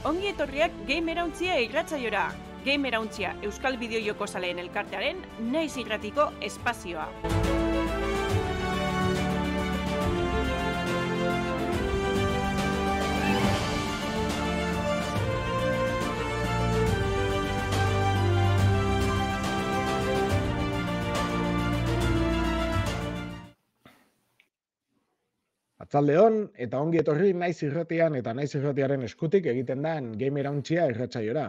Ongi etorriak Gamerauntzia irratsaiora. Gamerauntzia Euskal Bideojoko Zaleen Elkartearen naiz irratiko espazioa. Atzaldeon eta ongi etorri naiz irratian eta naiz irratiaren eskutik egiten den Gamerauntzia irratsaiora.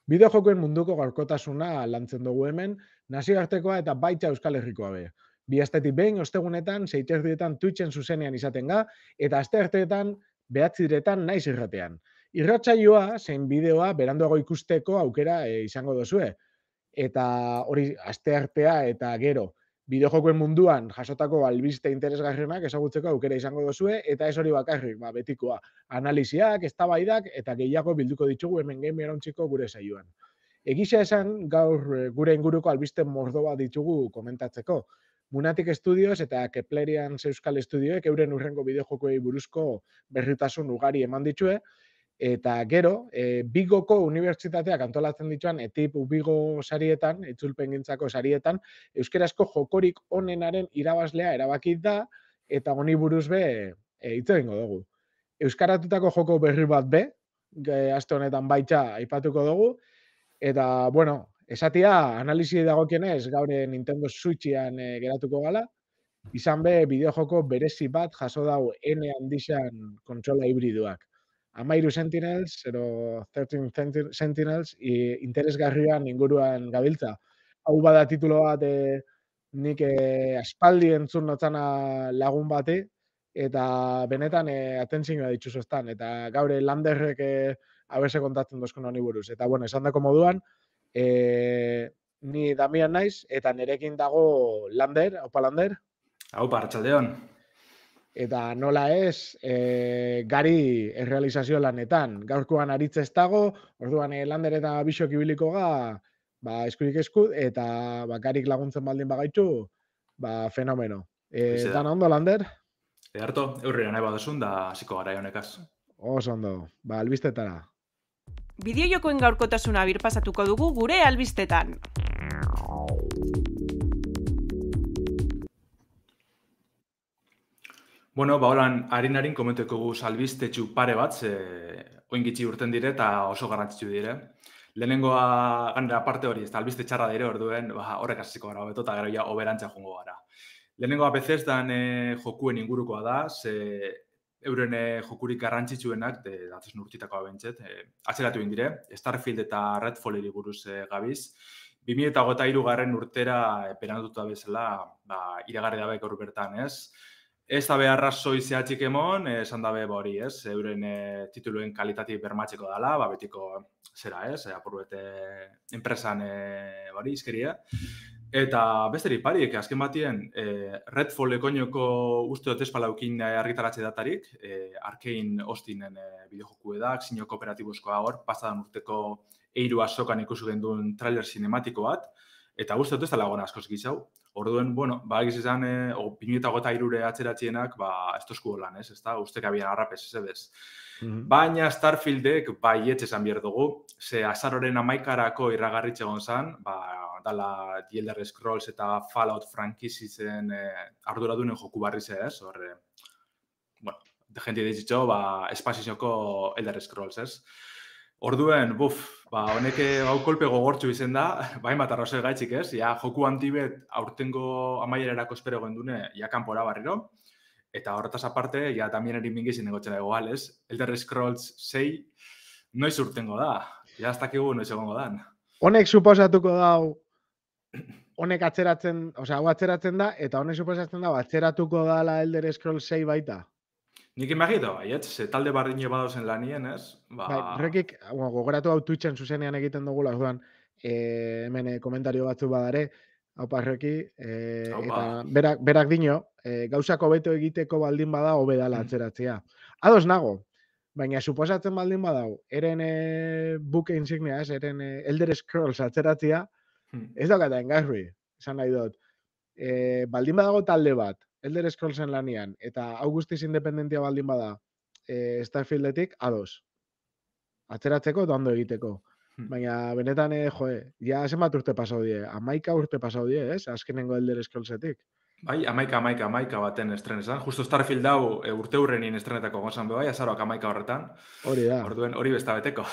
Bideojokoen munduko gaurkotasuna lantzen dugu hemen, nazioartekoa eta baita Euskal Herrikoa be. Bi astetik behin ostegunetan 6:00 Twitchen zuzenean izaten ga eta astearteetan 9:00 naiz irratean. Irratsaioa zein bideoa beranduago ikusteko aukera izango duzue. Eta hori asteartea eta gero bideojokoen munduan jasotako albiste interesgarrienak ezagutzeko aukera izango duzue, eta ez hori bakarrik, betikoa. Analisiak, eztabaidak eta gehiago bilduko ditugu hemen Gamerauntziko gure saioan. Egia esan, gaur gure inguruko albiste mordo bat ditugu komentatzeko. Munatic Studios eta Keplerians Euskal Estudioek euren hurrengo bideojokoei buruzko berritasun ugari eman ditue, eta gero, Bigoko unibertsitateak antolatzen dituan ETIP Bigo sarietan, itzulpengintzako sarietan, euskerazko jokorik onenaren irabazlea erabaki da, eta honi buruz be hitz egingo dugu. Euskaratutako joko berri bat be, aste honetan baita aipatuko dugu, eta, bueno, esatia, analisi dagokienez, gaur Nintendo Switchean geratuko gala, izan be, bideojoko berezi bat jaso dau N handixan kontsola hibriduak. 13 Sentinels, ero 13 Sentinels, interesgarrian inguruan gabiltza. Hau bada titulo bat nik aspaldi entzun notzana lagun bati, eta benetan atentzioa dituzostan, eta gaur Landerrek abese kontatzen dozkun honi buruz. Eta, bueno, esan dako moduan, ni Damian naiz, eta nerekin dago Lander, haupa Lander? Haupa, arratsaldeon. Eta nola ez, gari errealizazio lanetan. Gaurkoan aritze ez dago, orduan Lander eta Bixok ibiliko ga, eskurik esku, eta garik laguntzen baldin bagaitu, fenomeno. Dana ondo, Lander? Harto, eurrera nahi baduzun da hasiko gara honekaz. Oso ondo, albistetara. Bideojokoen gaurkotasuna birpasatuko dugu gure albistetan. Bueno, holan harin komenteko guz albistetxu pare bat, oingitxi urten dire eta oso garrantzitsu dire. Lehenengoa, ganera parte hori, ez da albiste txarra dire orduen, horrek hasiko gara beto eta gero ja oberantza jongo gara. Lehenengoa Bethesdan jokuen ingurukoa da, euren jokurik garrantzitsuenak, datzen urtitakoa bentzet, atzeratu indire, Starfield eta Redfalleri buruz gabiz. 2023 urtera peranatuta bezala, iragarri dabe gaur bertan, ez? Ez dabe arrazoi zehatzik emon, esan dabe hori, ez? Euren tituluen kalitatik bermatzeko dela, betiko zera, ez? Apurbete enpresan hori izkeria. Eta besteri parik, azken batien, Redfall ekoinoko uste dut espalaukin argitaratze datarik, Arkane Austinen bideojoku edak, zino kooperatibuzkoa hor, pasadan urteko eiru azokan ikusu genduen trailer cinematiko bat, eta uste dut ez da lagona askoz gizau. Orduen, bueno, egiz izan, 2023 atzeratxienak, ez tozku holan, ez da, ustek abian harrapez, ez ebez. Baina Starfieldek baietz esan behar dugu, ze azaroren 11-arako irragarritxe gonzan, dala The Elder Scrolls eta Fallout frankizizen arduradunen joku barri ze, ez? Horre, bueno, jenti ditzitxo, espazizioko Elder Scrolls, ez? Orduen, honek hau kolpe gogortxu izen da, bat arrozea gaitxik, ez? Joku antibet aurtengo amaierarako espero gendune, kanpora barriro, eta horretaz aparte, tamien erin mingizien negotxera egoal, ez? Elder Scrolls 6, noiz urtengo da? Ez dakigu noiz egongo dan. Honek suposatuko dau, honek atzeratzen, hau atzeratzen da, eta honek suposatzen da, atzeratuko dala Elder Scrolls 6 baita. Nik imagito, talde bardine badozen lanien, ez? Rekik, gogoratu hau Twitchen zuzenean egiten dugula, orduan, hemen komentario batzu badare, haupa Reki, eta berak dino, gauzako beto egiteko baldin bada, hobe dala atzeratzea. Ados nago, baina suposatzen baldin badau, eren buke insignia, ez, eren Elder Scrolls atzeratzea, ez daukata engarri, esan nahi dut. Baldin badago talde bat, Elder Scrollsen lanian, eta hau guztiz independentia baldin bada Starfieldetik, ados. atzeratzeko eta ondo egiteko. Baina, benetan, ja zenbat urte pasau die? 11 urte pasau die, ez? Azkenengo Elder Scrollsetik. Bai, 11 baten estrenesan. Justo Starfield hau urte hurrenin estrenetako gozan bai, azaroak 11 horretan. Hori da. Orduen hori besta beteko.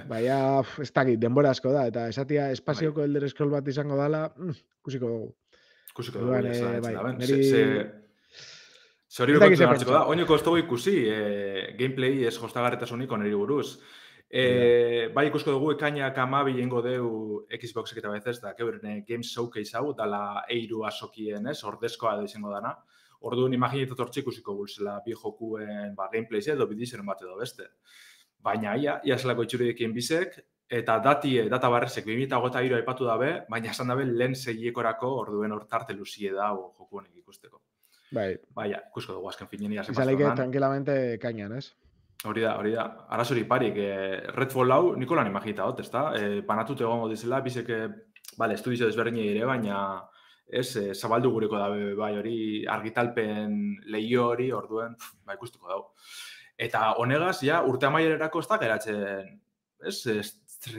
Baina, ez dakit, denbora asko da, eta esatia espazioko Elder Scroll bat izango dala, ikusiko dugu. Ikusiko dugu, neri... Ze hori bekontzen hartzeko da, oinoko ez dugu ikusi, gameplay ez jostagarretasunik oneri buruz. Bai ikusko dugu ekainak 12 jengo deu Xboxek eta Bethesda, keuren Games Showcase hau, dala eiru asokien, ordezkoa edo izango dana. Orduan imaginetat hortxe ikusiko gulzela bi jokuen gameplay edo bidizen bat edo beste. Baina ia zelako itxuridekien bizek, eta data barrezek 2023 aipatu dabe, baina esan dabe lehen segiekorako orduen hortarte luzie da joku honek ikusteko. Baina, ikusko dugu azken finien ia zenpazko. Izaleke tranquilamente kainan, ez? Hori da. Arazori parik, Redfall hau Nikolan imagita hot, ezta? Banatute egongo dizela, bizek, estudizio desberdinei ere, baina zabaldu gureko dabe, bai, hori argitalpen lehio hori, orduen, ikustuko dago. Eta honegaz, ja, urte amaiererako ez da geratzen, ez,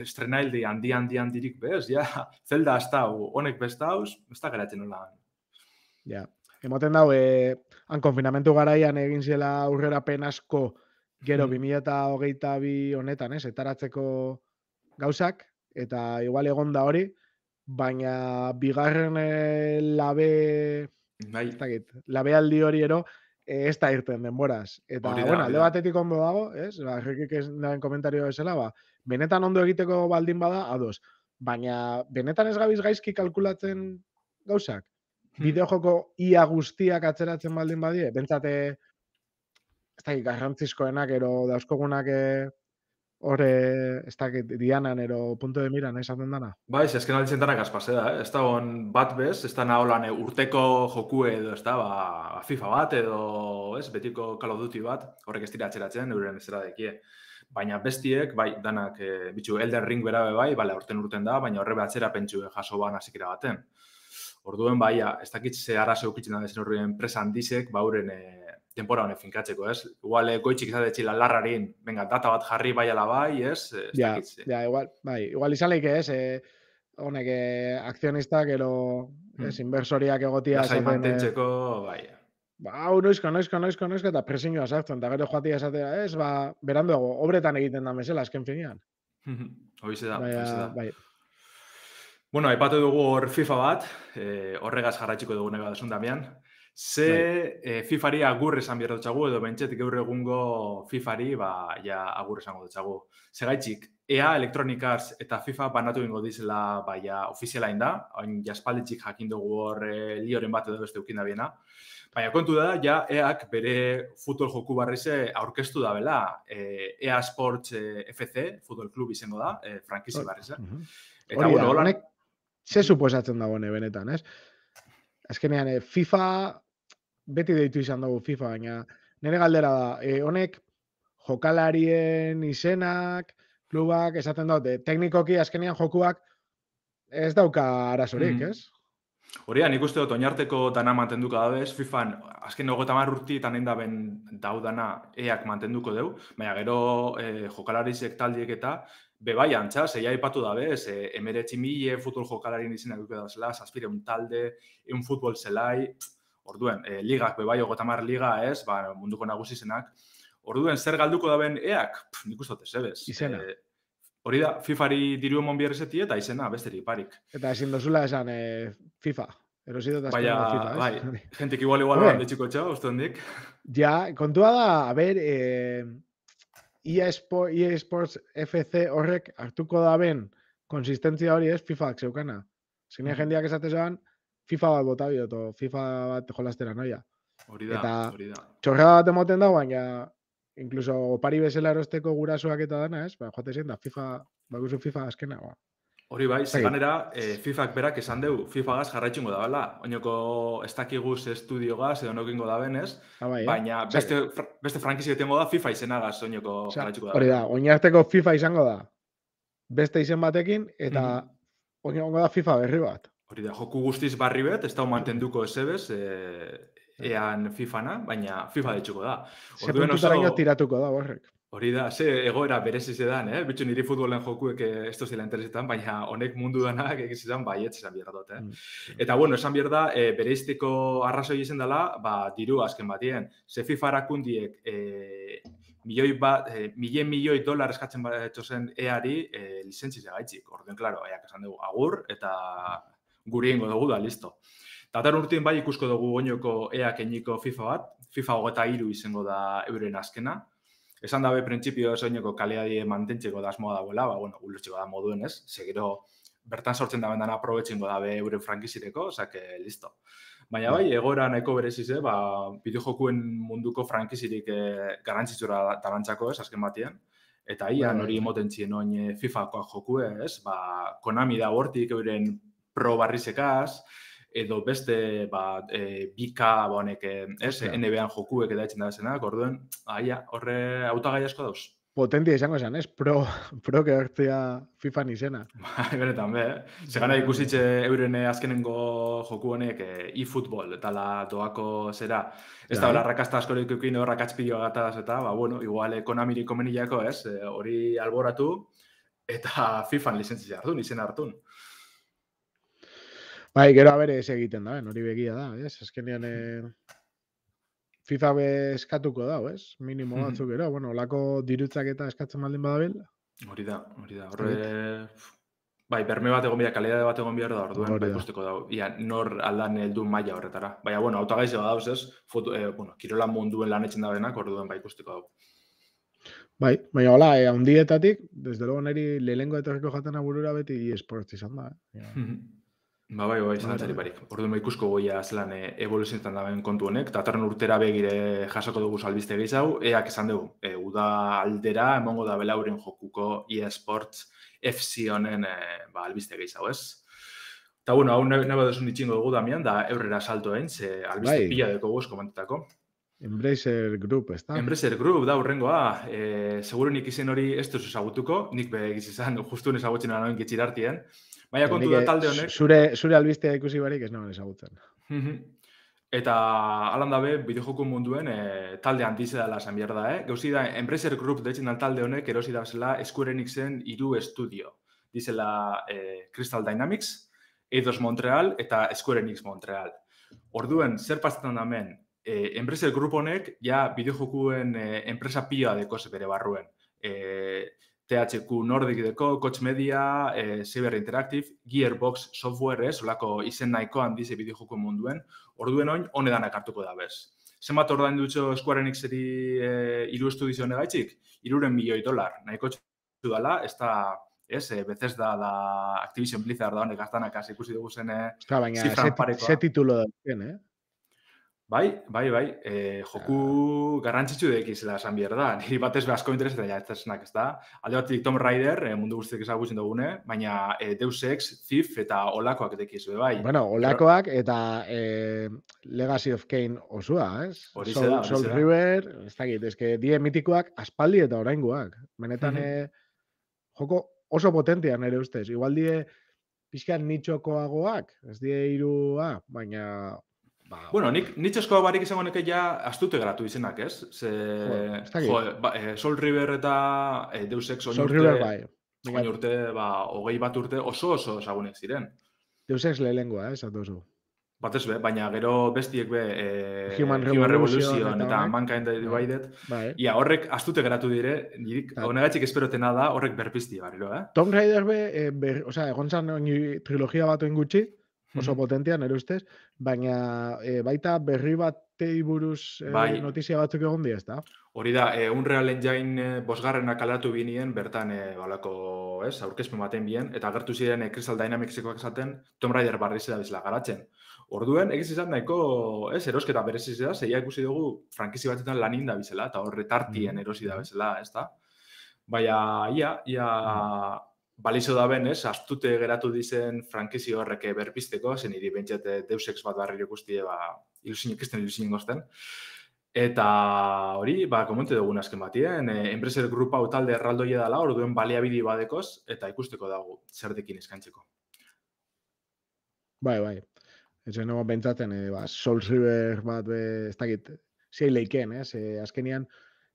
estrenaildi handirik bez, ja, Zelda ez da, honek besta hauz, ez da geratzen nola. Ja, emoten dau, han konfinamentu garaian egin zela aurrerapen asko gero 2022 honetan, ez, etaratzeko gauzak, eta igual egon da hori, baina bigarren labealdi hori ero, ez da irten denboraz. Eta, alde batetik ondo dago, ez? Errekik ez nahen komentario bezala, benetan ondo egiteko baldin bada, ados. Baina, benetan ez gabiz gaizki kalkulatzen gauzak? Bideojoko ia guztiak atzeratzen baldin badie? Bentsate, ez da, garrantzizkoenak, ero dauzkogunak hor, ez da, dianan, ero punto de miran, esaten dana? Bai, azken alditzen dana gazpase da, ez da bat bez, ez da naholan urteko jokue edo, ez da, FIFA bat edo, ez, betiko Call of Duty bat, horrek ez dira atzeratzen, euren ez dira dekie. Baina bestiek, bai, danak, bitxu, Elden Ring berabe bai, urten da, baina horre behatzera pentsu jaso ban azikera baten. Orduen, bai, ez dakit ze arazo eukitzen da dezen horren presa handizek, bauren tempora honek finkatzeko, ez? Igual, goitxik izatetxila larrarin, venga, data bat jarri bai ala bai, ez? Ja, igual izan leike, ez? Honek, akzionistak, ero, inversoriak egotia. Lasai mantentzeko, bai. Noizko, eta presinioa sartzen, eta gero joatia esatea, ez? Beranduago, obretan egiten da mesela, azken finean. Hoize da. Bai. Bueno, aipatu dugu hor FIFA bat, horregaz jarratxiko dugu nega dasun Damian. FIFA-ari agur esan behar dutxagu, edo bentset gaur egungo FIFA-ari, ja agur esango dutxagu. Segaitxik, EA, Electronic Arts eta FIFA banatu ingo dizela, ja ofizialain da, hain jaspalditxik jakin dugu hor lioren bat edo beste ukin da biena. Baina kontu da, ja EAak bere futbol joku barrize aurkeztu da bela, EA Sports FC, futbol klub izango da, frankizi barrize. Eta bueno, honek, ze suposatzen dago benetan, ez? Azkenean, FIFA, beti deitu izan dugu FIFA, baina nire galdera da, honek jokalarien izenak, klubak, esaten dut, teknikoki azkenean jokuak ez dauka arazorik, ez? Hori, nik uste dut, oinarteko dana mantenduko dabez, FIFAn, azken 30 urtietan endaben daudana EAak mantenduko deu, baina gero jokalarizek taldiek eta bai antza, zeia ipatu dabe, 19.000 futbol jokalarien izenak duke da zela, 700 talde, un futbol zelai, orduen, ligak bai 30 liga ez, munduko nagusi izenak, orduen, zer galduko daben EAak? Nik uste dut ez, ebez. Izena. Hori da, FIFA-ari diru emon bierrezeti eta izena, besterik parik. Eta ezin dozula esan FIFA. Erosido eta FIFA, ez? Bai, jentik igual handetxiko txau, uste hondik. Ja, kontua da, a ber, EA Sports FC horrek hartuko da ben konsistentzia hori ez FIFAak zeukana. Zenean jendeak esatezoan, FIFA bat bota bioto, FIFA bat jolastera noia. Hori da. Eta txorra bat emoten da, baina inkluso opari bezala erosteko gurasoak eta dana, ez? Joate zen da, bakuzu FIFA azkena, Hori bai, zeganera, FIFAak berak esan deu, FIFA gaz jarraitxungo da, bela. Oinoko ez dakiguz estudio gaz, edo nokingo da benez, baina beste frankizio tengo da FIFA izena gaz, oinoko jarraitxuko da. Hori da, oinarteko FIFA izango da, beste izen batekin, eta oinoko da FIFA berri bat. Hori da, joku guztiz barri bet, ez da mantenduko ezebez, ean FIFA-na, baina FIFA ditxuko da. Ze puntutaraino tiratuko da, horrek. Hori da, ze egoera berezi zedan, Bitxu niri futbolen jokuek ez dozila interesetan, baina honek mundu danak egizizan baietz esan behar dut, Eta, bueno, esan behar da, bereizteko arrazoi izan dela, diru azken batien. Ze FIFA erakundiek milioi dolar eskatzen zen EA-ari lizentziz gaitzik. Orden, klaro, eak esan dugu, agur, eta guri ingo dugu da, listo. Datar urtien bai ikusko dugu oinoko EA-ak eñiko FIFA bat, FIFA 23 izango da euren azkena. Esan dabe, printzipio soineko kaleadie mantentzeko da asmoa dagoela, ulertzeko da moduen ez, segero bertan sortzen da bendan aprobetxingo dabe euren frankizireko, osake, listo. Baina bai, egoera nahiko berezize, bideojokuen munduko frankizirik garrantzitsura tarantzako ez, azken batien. Eta ian hori emotentzien oin FIFA-koak jokue ez, Konami da hortik euren pro barrizekaz, edo beste bika honek NBA-an jokuek edatzen da zenak, orduen, horre hautagai asko dauz. Potentia izango zen, ez? Pro gertzea FIFA-n izena. Benetan, Segana ikusitxe euren azkenengo joku honek e-futbol, eta doako zera. Ez da, rakazta askorik eukin horrakatzpilloa gataz, eta, igual Konamiri komenillako, ez? Hori alboratu, eta FIFA-n lizentzia hartun, izena hartun. Bai, gero abere ez egiten da, hori begia da, ez? Azkenean FIFA eskatuko da, ez? Minimo batzuk gero, olako dirutzak eta eskatzen baldin badabil. Hori da. Horre, berme bat egon bia, kalidade bat egon bia da, orduen, ikusteko da. Ia, nor aldan heldu maila horretara. Baina, hautagaiz eba dauz, ez? Kirola munduen lanetzen da benak, orduen, ikusteko da. Bai, baina hola, handietatik, desde luego niri lehengo etorriko jaten aburura beti eSports izan da, Bai, zantzari barik. Orduan ikusko goia zelan evoluzionetan daben kontu honek, eta atarren urtera begire jasoko dugu albiste gehiago, eak esan dugu, uda aldera emongo da belauren jokuko eSports FC honen albiste gehiago, ez? Eta, hau nahi duzun itxingo dugu Damian, da eurrera salto egin, ze albiste pila deko guz komentetako. Embracer Group, ez da? Embracer Group, da, urrengoa. Seguro nik izen hori ez duzu ezagutuko, nik begiz izan, justu ezagutzen anoen gitxirartien. Baina kontu da talde honek. Zure albistea ikusi barik ez nagoen ezagutzen. Eta alan dabe, bideojoku munduen talde handize dela esan behar da, Gauzi da, Embracer Group deitzen talde honek erosi da zela Square Enixen 3 estudio. Dizela Crystal Dynamics, Eidos Montreal eta Square Enix Montreal. Orduen, zer pasetan da hemen, Embracer Group honek ja bideojokuen enpresa pila dekoz bere barruen. THQ Nordic deko, Koch Media, Cyber Interactive, Gearbox Software, solako izen nahiko handize bideojokuen munduen, orduen oin, honedanak hartuko da bez. Zenbat ordain dutxo Square Enixeri 3 estudizio honegaitzik? $3 milioi, nahiko txu dela, ez da, Bethesda da Activision Blizzard da honek gaztanak ikusi dugu zen zifran parekoa. Ze titulo da zen, Bai, joku garrantzitsu dekizela esan behar da. Niri batez asko interes eta ez esnak, ez da. Alde batik Tomb Raider, mundu guztiak ezagutzen dugune, baina Deus Ex, Thief eta olakoak dekizu, bai. Olakoak eta Legacy of Kain osua, ez? Soul River, ez dakit, die mitikoak aspaldi eta oraingoak. Benetan, joko oso potentean ere ustez. Igual die pixkan nitxokoagoak, ez die irua, baina... nik nitxoskoa barik izango neke ja astute geratu izenak, ez? Soul River eta Deus Ex oin urte, 21 urte, oso ezagunek ziren. Deus Ex lehengoa, esatu oso. Batez baina gero bestiek Human Revolution eta Mankind Divided. Ia, horrek astute geratu dire, honegatxik esperotena da, horrek berpizti barriro, Tomb Raider egon zan trilogia batoen gutxi, oso potentean, ere ustez, baina baita berri batei buruz notizia batzuk egon di, ez da? Hori da, Unreal Engine 5 kaleratu binien, bertan balako, aurkezpen baten bien, eta agertu ziren Crystal Dynamics-ekoak esaten, Tomb Raider barrizela bizela garatzen. Orduen, egiz izan nahiko, erosketa berezizela, zeia ikusi dugu frankizi batetan lanin da bizela, eta horre tartien erosi da bezala, ez da? Baina, ia, balizo da ben, astute geratu dizen frankizi horrek berpizteko, zen niri bentsat Deus Ex bat barriro guztie, ilusinen gozten. Eta hori, komente dugun azken batien, Embracer Group hau talde erraldoia dela, orduen baliabidi badekoz, eta ikusteko dago zerdekin eskaintzeko. Bai. Ez nago bentsatzen, Soul River bat, ez dakit, zei leiken, azkenian,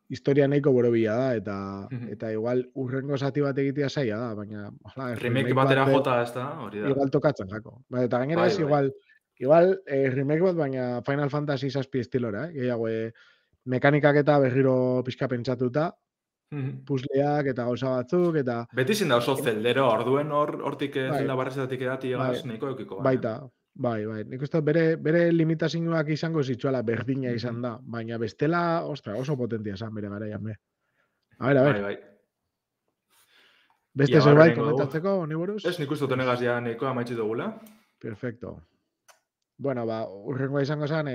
historia nahiko borobila da, eta igual urrengo zati bat egitea zaila da, baina Remake remake bat batera jota, ez da, hori da. igual tokatzen jako. Eta gainera Bai, ez, bai. igual remake bat, baina Final Fantasy 7 estilora, gehiago mekanikak eta berriro pixka pentsatuta, puzleak eta gauza batzuk, eta... Beti zin da oso zeldero, orduen hortik zelda barrezetatik edati egaz, bai, nahiko eukiko. Baita, bai. Nik uste bere limitazioak izango zitsuela berdina izan da, baina bestela, ostra, oso potentia esan bere garaian be. A ver. Bai. Beste zerbait komentatzeko, honi buruz? Ez, nik uste tenegaz ja nahiko amaitzi dugula. Perfecto. Bueno, urrengoa izango zen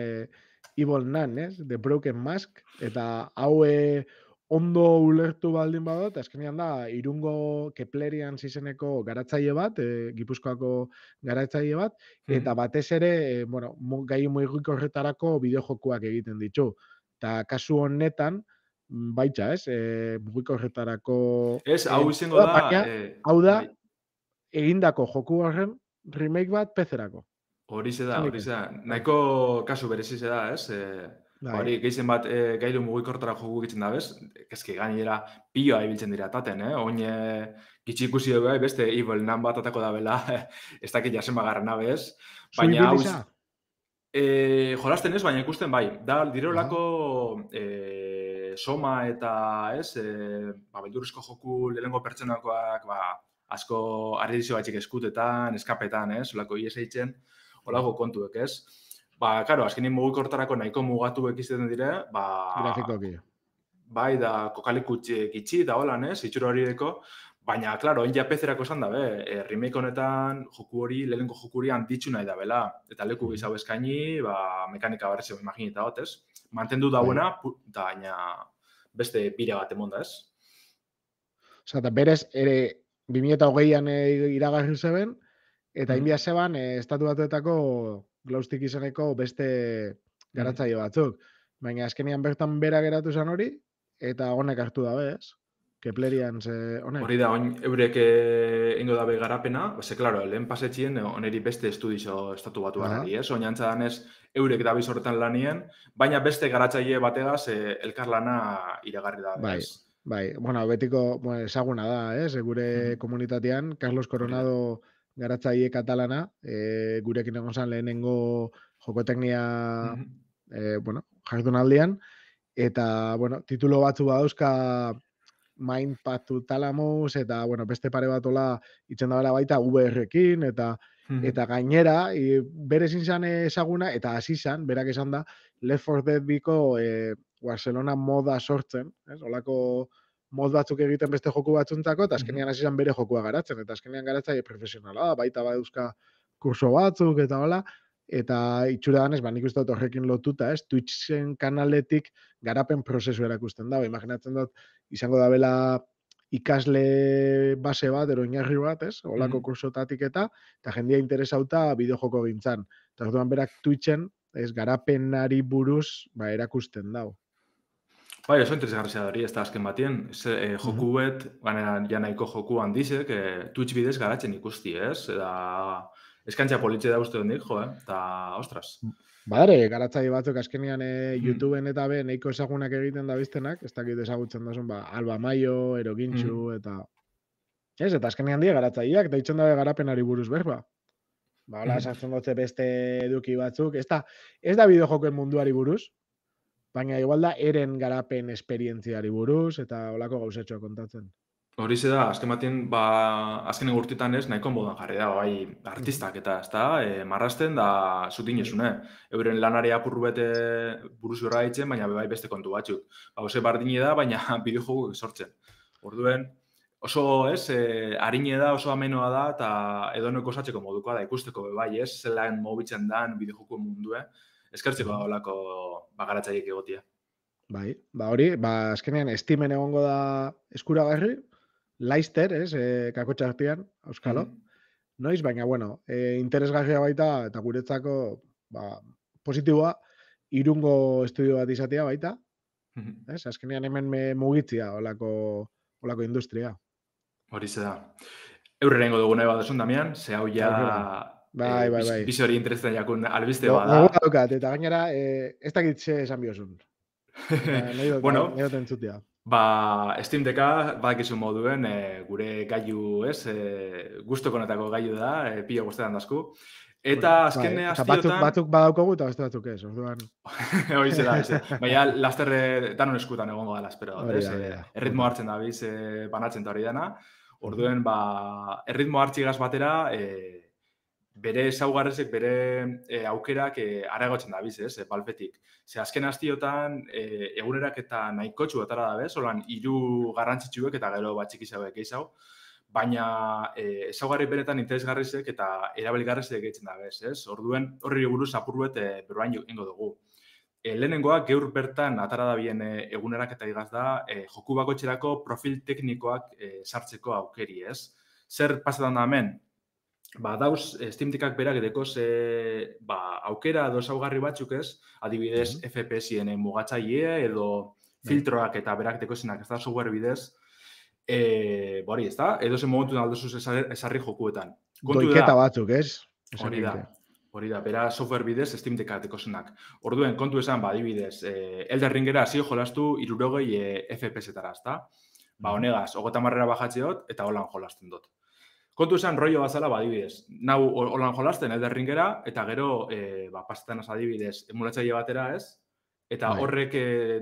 Evil Nun, ez? The Broken Mask, eta hau ondo ulertu baldin badot, azkenean da, Irungo Keplerian izeneko garatzaile bat, Gipuzkoako garatzaile bat, eta batez ere, gai mugikorretarako horretarako bideojokuak egiten ditu. Eta kasu honetan, baitza, ez? Mugikorretarako... Ez, hau izango da... Hau da, egindako joku horren remake bat PC-erako. Horize da. Nahiko kasu berezize da, ez? Hori, gehien bat gailu mugikortara joku gitzen da, bez? Kezki gainera pioa ibiltzen dira taten, Oin gitxi ikusi dugu, beste Evil Nun bat atako da bela, ez dakit jasen bagarren abez. Baina hau... Jolasten ez, baina ikusten bai. Da, dirolako Soma eta, ez? Beldurrezko joku lehengo pertsonakoak, asko arredizio batxik eskutetan, eskapetan, ez? Olako ieseitzen, olako kontuek, ez? Karo, azkenin mugikortarako nahiko mugatu ekizten dire, grafikoki. Bai, da, kokaliku gitxi, da holan, ez? Itxura hori deko, baina, klaro, oin japezerako esan dabe, remake honetan joku hori, lehenko joku hori handitxu nahi da bela, eta leku gizau eskaini, mekanika barrezio imaginita hot, ez? Mantendu dauena, eta baina beste bire bat emonda, ez? Osa, eta berez, ere, 2008an iragarri zeben, eta inbia zeban, estatu batuetako Glaustik izaneko beste garatzaile batzuk. Baina azkenean bertan bera geratu zen hori, eta honek hartu dabe, ez? Keplerian honek. Hori da, eurek ingo dabe garapena, klaro, lehen pasetxien oneri beste estudizo estatu batu garrari, ez? Oinantza danez, eurek dabiz horretan lanien, baina beste garatzaile bategaz elkarlana iragarri da, ez? Bai, betiko ezaguna da, ez? Gure komunitatean, Carlos Coronado garatzaile katalana, gurekin egon zan lehenengo jokoteknia jardunaldian, eta, titulo batzu badauzka Mind Path to Thalamus, eta, beste pare bat ola itzen da baita VR-ekin, eta gainera, bere zintzan ezaguna, eta hasi zan, berak esan da, Left 4 Dead biko Barcelona moda sortzen, olako mod batzuk egiten beste joku batzuntzako, eta azkenean hasi zan bere jokua garatzen, eta azkenean garatzaile profesionala da, baita badauzka kurso batzuk, eta hola, eta itxura danez, nik uste dut horrekin lotuta, ez, Twitchen kanaletik garapen prozesu erakusten da, imaginatzen dut, izango da bela ikasle base bat, oinarri bat, ez, holako kursotatik eta jendia interesauta bideojoko gintzan. Eta orduan berak Twitchen, ez, garapenari buruz, erakusten dau. Bai, oso interesgarria da hori, ez da azken batien. Joku bet, ja nahiko joku handizek, Twitch bidez garatzen ikusti, ez? Eta eskantza politxe da uste dendik, eta ostras. Badare, garatzaile batzuk azkenean YouTubeen eta nahiko ezagunak egiten da biztenak, ez dakit ezagutzen dozun, Alba Mayo, Erogintxu, eta... Ez, eta azkenean die garatzaileak, da itxen dabe garapenari buruz berba. Hola, sartzen dutze beste eduki batzuk, ez da bideojokoen munduari buruz, baina igual da eren garapen esperientziari buruz, eta holako gauzatxoa kontatzen. Horize da, azken batien, azkenen urtitan ez, nahiko modan jarri da, bai, artistak eta, ez da, marrasten da zutin esune. Euren lanari apurru bete buruz gora ditzen, baina bai beste kontu batzuk. Hauze bardine da, baina bideojoku sortzen. Orduen, oso, ez, harine da, oso amenoa da, eta edoneko osatzeko modukoa da, ikusteko, bai, ez, zelan mobitzen dan bideojoku mundue, eskertzeko da olako bagaratzaik egotia. Bai, hori, azkenean Steamen egongo da eskuragarri, Leicester, ez, kakotxartian, auskalo. Noiz, baina, interesgarria baita, eta guretzako, positiboa, Irungo estudio bat izatea baita, ez, azkenean hemen mugitzia olako industria. Horize da. Eurrengo duguna bat esun, Damian, ze hau ja... Bai. Bizi hori interesten jakun albiste bada. Gogoa daukat, eta gainera, ez dakit ze esan biosun. Nahi Bueno, dut entzutea. Steam Decka badakizu moduen gure gailu, ez? Gustokonetako gailu da, pilo guztetan dazku. Eta azken Bai, eta astiotan... batzuk badaukogu eta beste batzuk ez, orduan. Horixe da. Baina lasterre danon eskutan egongo gala, espero. Hori da. Erritmo hartzen da biz, banatzen da hori dana. Orduen, erritmo hartzigaz batera, bere ezaugarrezek, bere aukerak areagotzen da biz, ez, Valvetik. Ze azken astiotan, egunerak eta nahikotxu atara da bez, holan, 3 garrantzitsuek eta gero txikizauek gehiago. Baina ezaugarri beretan interesgarrizek eta erabilgarrizek egiten da bez, ez? Orduen, horri buruz apurruet beruain ingo dugu. Lehenengoa, geur bertan atara da bien egunerak eta igaz da, joku bakoitzerako profil teknikoak sartzeko aukeri, ez? Zer pasetan da hemen? Dauz, Steam Deckak berak dekoz aukera edo ezaugarri batzuk ez, adibidez FPS-ien mugatzaile edo filtroak eta berak dekozenak ez da software bidez, hori ez da, edo zen momentu aldozuz esarri jokuetan. Doiketa batzuk, ez? Hori da, bera software bidez Steam Deckak dekozenak. Orduen, kontu esan, adibidez, Elden Ringera hasi jolastu 60 FPS-etara, ez da? Honegaz, 30 bajatzeot eta holan jolasten dut. Kontu esan, rollo bazala, adibidez, nau holan jolasten Elden Ringera, eta gero, pasetan adibidez, emulatzaile batera ez, eta horrek,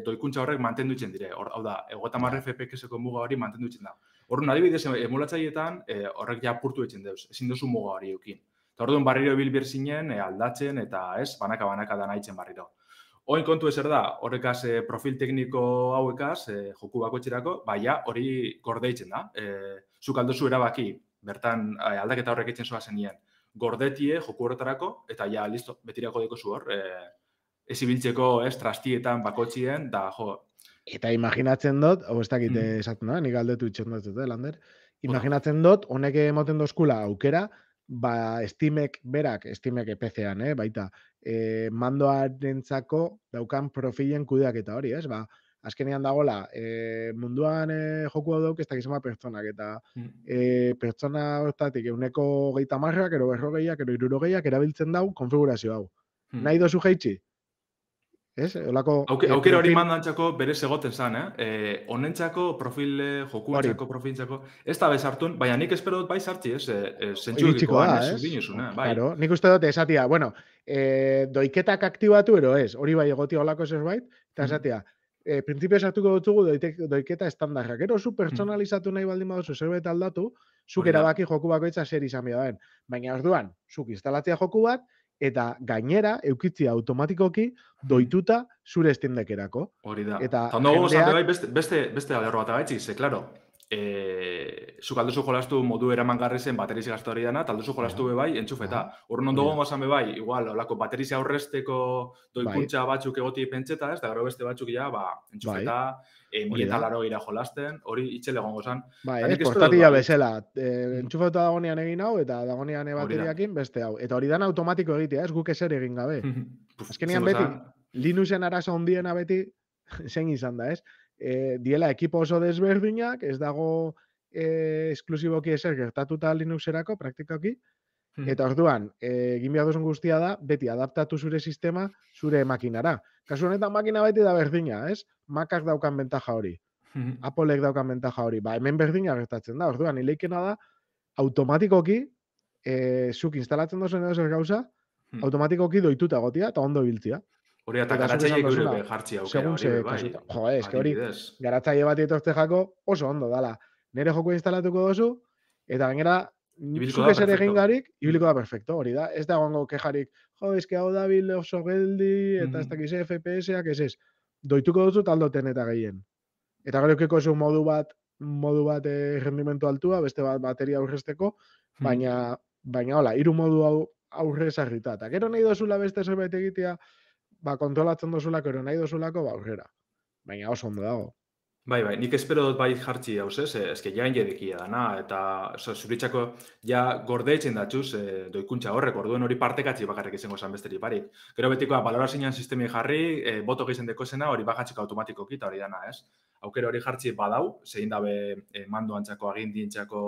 doikuntza horrek mantendu itzen dire. Hau da, 30 FPS-eko muga hori mantendu itzen da. Horren, adibidez, emulatzaileetan, horrek ja apurtu itzen deuz, ezin duzu muga hori eukin. Eta orduan barriro bilbir zinen, aldatzen, eta ez, banaka da nahitzen barriro. Oin kontu ezer da, horrekaz profil tekniko hauekaz, joku bakoitzerako, hori gordeitzen da. Zuk aldozu erabaki, bertan aldaketa horrek eitzen zoa zenien, gordetie joku horretarako, eta listo, betirako dekozu hor, ez ibiltzeko, trastietan, bakoitzien, da, Eta imaginatzen dut, hau ez dakit esaten da, nik aldetu itxon dut, Lander, imaginatzen dut, honek emoten dozkula aukera, Steamek berak, Steamek PC-an, baita, mandoarentzako daukan profilen kudeaketa hori, ez? Azkenean dagoela, munduan joku hau dauk ez dakizema pertsonak, eta pertsona hortatik 130, ero 40, ero 60 erabiltzen dau konfigurazio hau. Nahi dozu jaitsi? Ez? Aukera hori mandantzako berez egoten zan, honentzako profil, jokuentzako profilentzako, ez da bezartun, baina nik espero dut bai sartzi, zentzurikoan, zurdinuzun, bai. Claro, nik uste dut esatia, bueno, doiketak aktibatu ero ez, hori bai egotia olako zerbait, eta esatia, printzipio sartuko dutzugu doiketa estandarrak. Gero zu personalizatu nahi baldin baduzu zerbait aldatu, zuk erabaki joku bakoitza zer izan bida den. Baina orduan, zuk instalatzea joku bat, eta gainera, eukitzia automatikoki doituta zure Steam Deckerako. Hori da. Eta ondo gozante bai, beste alerro bat agaitzik, ze, klaro, zuk alduzu jolastu modu eramangarri zen baterizi gaztu hori dana, eta alduzu jolastu bai entxufeta. Horren ondo gozan bai, igual, olako baterizi aurrezteko doikuntza batzuk egoti pentseta, ez, da gero beste batzuk ja, entxufeta, 1080 ira jolasten, hori itxele gongo zan. Ez, portatila bezala, entxufeta dagonean egin hau, eta dagonean bateriakin beste hau. Eta hori dan automatiko egitea, ez guk eser egin gabe. Azkenean beti, Linuxen arazo ondiena beti, zein izan da, ez? Diela ekipo oso desberdinak, ez dago esklusiboki eser gertatuta Linuxerako, praktikoki, eta orduan, egin behar duzun guztia da, beti adaptatu zure sistema, zure makinara. Kasu honetan makina beti da berdina, ez? Macak daukan bentaja hori. Applek daukan bentaja hori. Hemen berdina gertatzen da. Orduan, ileikena da, automatikoki, zuk instalatzen duzuen edo zer gauza, automatikoki doituta gotia eta ondo biltzia. Hori, eta garatzaile gure jartzi aukera hori, bai. Jo, eske hori, garatzaile bat etortze jako oso ondo dala. Nere joko instalatuko dozu, eta gainera, zuk eser egin garik, ibiliko da perfecto, hori da. Ez da gongo kejarik, jo, eske hau da bil oso geldi, eta ez dakize FPS-ak, ez. Doituko duzu taldoten eta gehien. Eta gero keko zu modu bat rendimentu altua, beste bat bateria aurrezteko, baina hola, 3 modu aurre sarrita. Eta gero nahi dozula beste zerbait egitea, kontrolatzen dozulako, ero nahi dozulako, aurrera. Baina oso ondo dago. Bai, nik espero dut bai jartzi hauz, eske jain jedekia dana, eta zuritzako ja gordeitzen datxuz doikuntza horrek, orduen hori partekatzi bakarrik izango zan besteri barik. Gero betikoa, balorazioan sistemi jarri, boto gehizen dekozena, hori bajatzeko automatikoki eta hori dana, ez? Aukero hori jartzi badau, zein dabe mandoantzako, agindientzako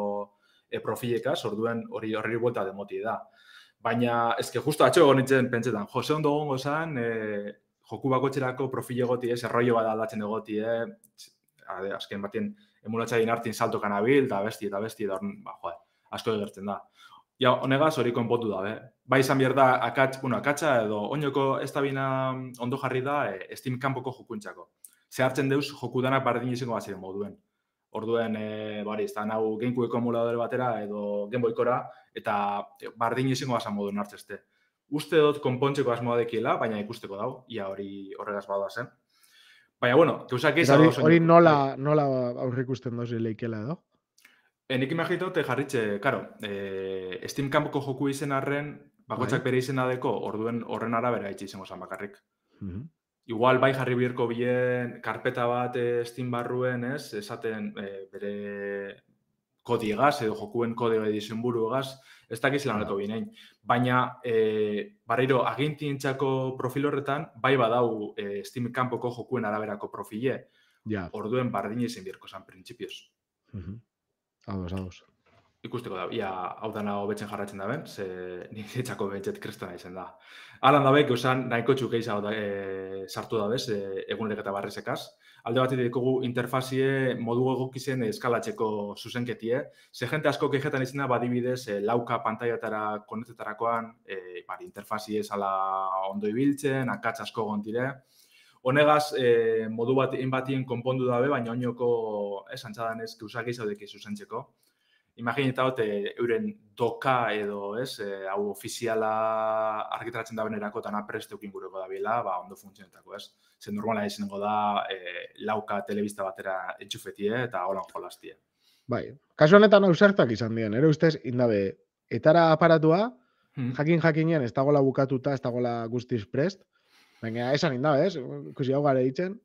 profilekaz, orduen hori buelta demoti da. Baina, eske justo atxo nintzen pentsetan, Jose ondo gongo zan, joku bakotxerako profil egoti, erroio bat aldatzen egoti, azken batien emulatzaien hartin saltokan abil, eta besti, eta asko egertzen da. Ja, honegaz hori konpontu da, Bai izan behar da, akatsa edo oinoko ez da bina ondo jarri da Steam kanpoko jokuntzako. Ze hartzen deuz joku danak bardin izango baziren moduen. Orduen, ez da, nahu Gamecube emuladore batera edo Game Boykora, eta bardin izango bazan moduen hartzeste. Uste dut konpontzeko asmoa dekiela, baina ikusteko dau, ia hori horregaz bada zen. Baina, bueno, gauzak izan... Hori nola aurrikusten dozi leikela edo? Nik imagito te jarritxe, karo, Steam kanpoko joku izen arren, bakoitzak bere izena deko, orduen horren arabera itxe izango zan bakarrik. Igual bai jarri birko bien karpeta bat Steam barruen, esaten bere kodiegaz edo jokuen kodega edizien buruegaz, ez dakiz laneko binein. Baina, barreiro, agintientzako profil horretan, bai badau Steam kanpoko jokuen araberako profile, orduen bardin izin birko zan, printzipioz. Ados. Ikusteko da, ia hau dana hobetzen jarratzen da ben, ze nintzako bentset kristona izan da. Alan da bek, eusan nahiko txukeiz sartu da bez, egunerek eta barrizekaz. Alde bat ditugu interfazie modu egokizen eskalatzeko zuzenketie. Ze jente asko kejetan izena badibidez lauka pantaiatara konektetarakoan, interfazie esala ondo ibiltzen, akatz asko gontire. Honegaz, modu batien konpondu dabe, baina oinoko antzadan ez gauzak izaudeki zuzentzeko. Imagineta hot, euren doka edo, hau ofiziala argitaratzen da benerako eta napresteukin gureko da bila, ondo funtzionetako, Zer normala izango da, lauka telebista batera entxufetie eta holan jolastie. Bai, kasu honetan ausartak izan dien, ere ustez, indabe, etara aparatua, jakinen ez dagoela bukatuta, ez dagoela guztiz prest, baina esan indabe, ikusi hau gare ditzen,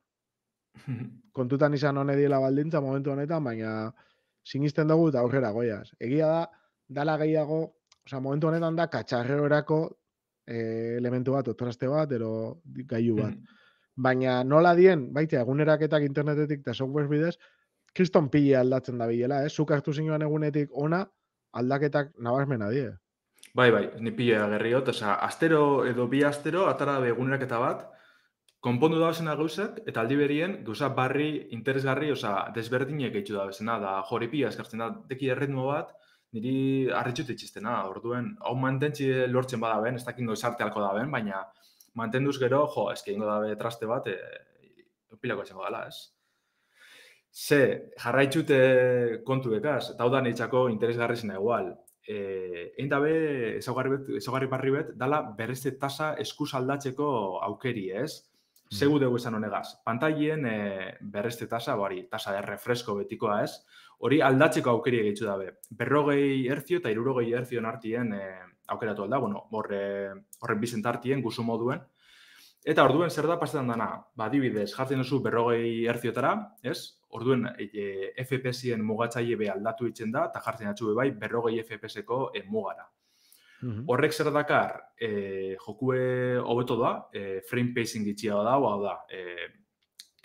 kontutan izan hone diela baldintza momentu honetan, baina sinisten dugu eta aurrera goiaz. Egia da, dala gehiago, momentu honetan da katxarrerorako elementu bat, otraste bat, ero gailu bat. Baina nola dien, baita eguneraketak internetetik eta software bidez, kriston pile aldatzen da bilela, zuk hartu zinuen egunetik ona, aldaketak nabarmena die. Bai, ni pile agerriot, astero edo bi astero, atara eguneraketa bat, konpondu da bezena gauzak, eta aldi berien, gauzak barri, interesgarri, desberdinek egitzu da bezena, da joripia eskartzen da, deki erritmo bat, niri arritxut itxistena, orduen, hau mantentzi lortzen bada ben, ez dakin goizarte alko da ben, baina mantenduz gero, eski ingo dabe traste bat, pilako izango dela, Ze, jarraitxute kontu bekaz, eta hau da nehitzako interesgarri zena igual. Egin dabe, ezaugarri barri bet, dala berrezte tasa eskuz aldatzeko aukeri, Zegu dugu esan honegaz. Pantailien berrezte tasa, tasa de refresko betikoa, hori aldatzeko aukeri egitzu dabe. 40 hertzio eta 60 hertzio nartien aukeratu alda, horren bizent hartien guzu moduen. Eta orduen zer da pasetan dana? Adibidez, jartzen duzu 40 hertziotara, Orduen FPS-ien mugatzaile be aldatu itzen da, eta jartzen atxube bai 40 FPS-eko mugara. Horrek zer dakar, jokue hobeto da, frame pacing itxia da, hau da,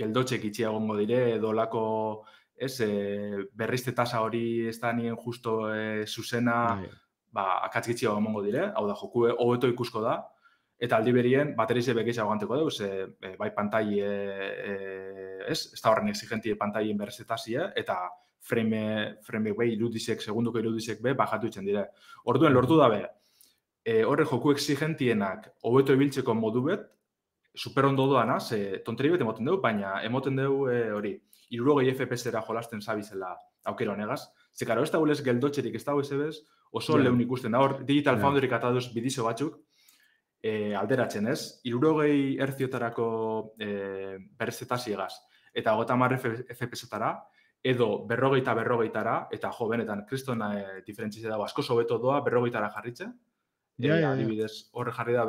geldotxek itxia gongo dire, edo lako, berrizte tasa hori ez da nien justo zuzena, akatz gitxia gongo dire, hau da, jokue hobeto ikusko da, eta aldi berien, baterize bekeixa aganteko deuz, bai pantai, ez da horren exigentie pantaien berrezetazia, eta frame bai irudizek, segunduko irudizek be, bajatu itzen dire. Orduen lortu dabe, horre joku exigentienak hobeto ibiltzeko modu bet, super ondo doana, ze tonteri bet emoten dugu, baina emoten dugu hori, 60 FPS-era jolasten zabizela aukera honegaz. Ze karo, ez da gulez geldotxerik ez dago ezebez, oso lehun ikusten da, hor Digital Foundry kataduz bidizo batzuk, alderatzen ez, 60 hertziotarako berrezetasiegaz, eta 30 FPS-etara, edo 40-40-tara, eta jo, benetan, kristona diferentzizia dago, asko hobeto doa 40-tara jarritze, adibidez, horre jarri da,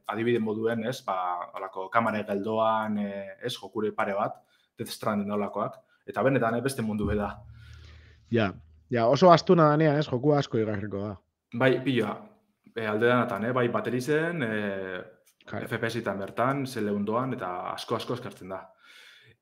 adibide moduen, alako kamare geldoan, jokure pare bat, Death Stranding nolakoak, eta benetan, beste mundu beda. Ja, oso astuna danean, joku asko igarriko da. Bai, piloa, alde danatan, bai baterizen, FPS-etan bertan, zeleundoan, eta asko eskartzen da.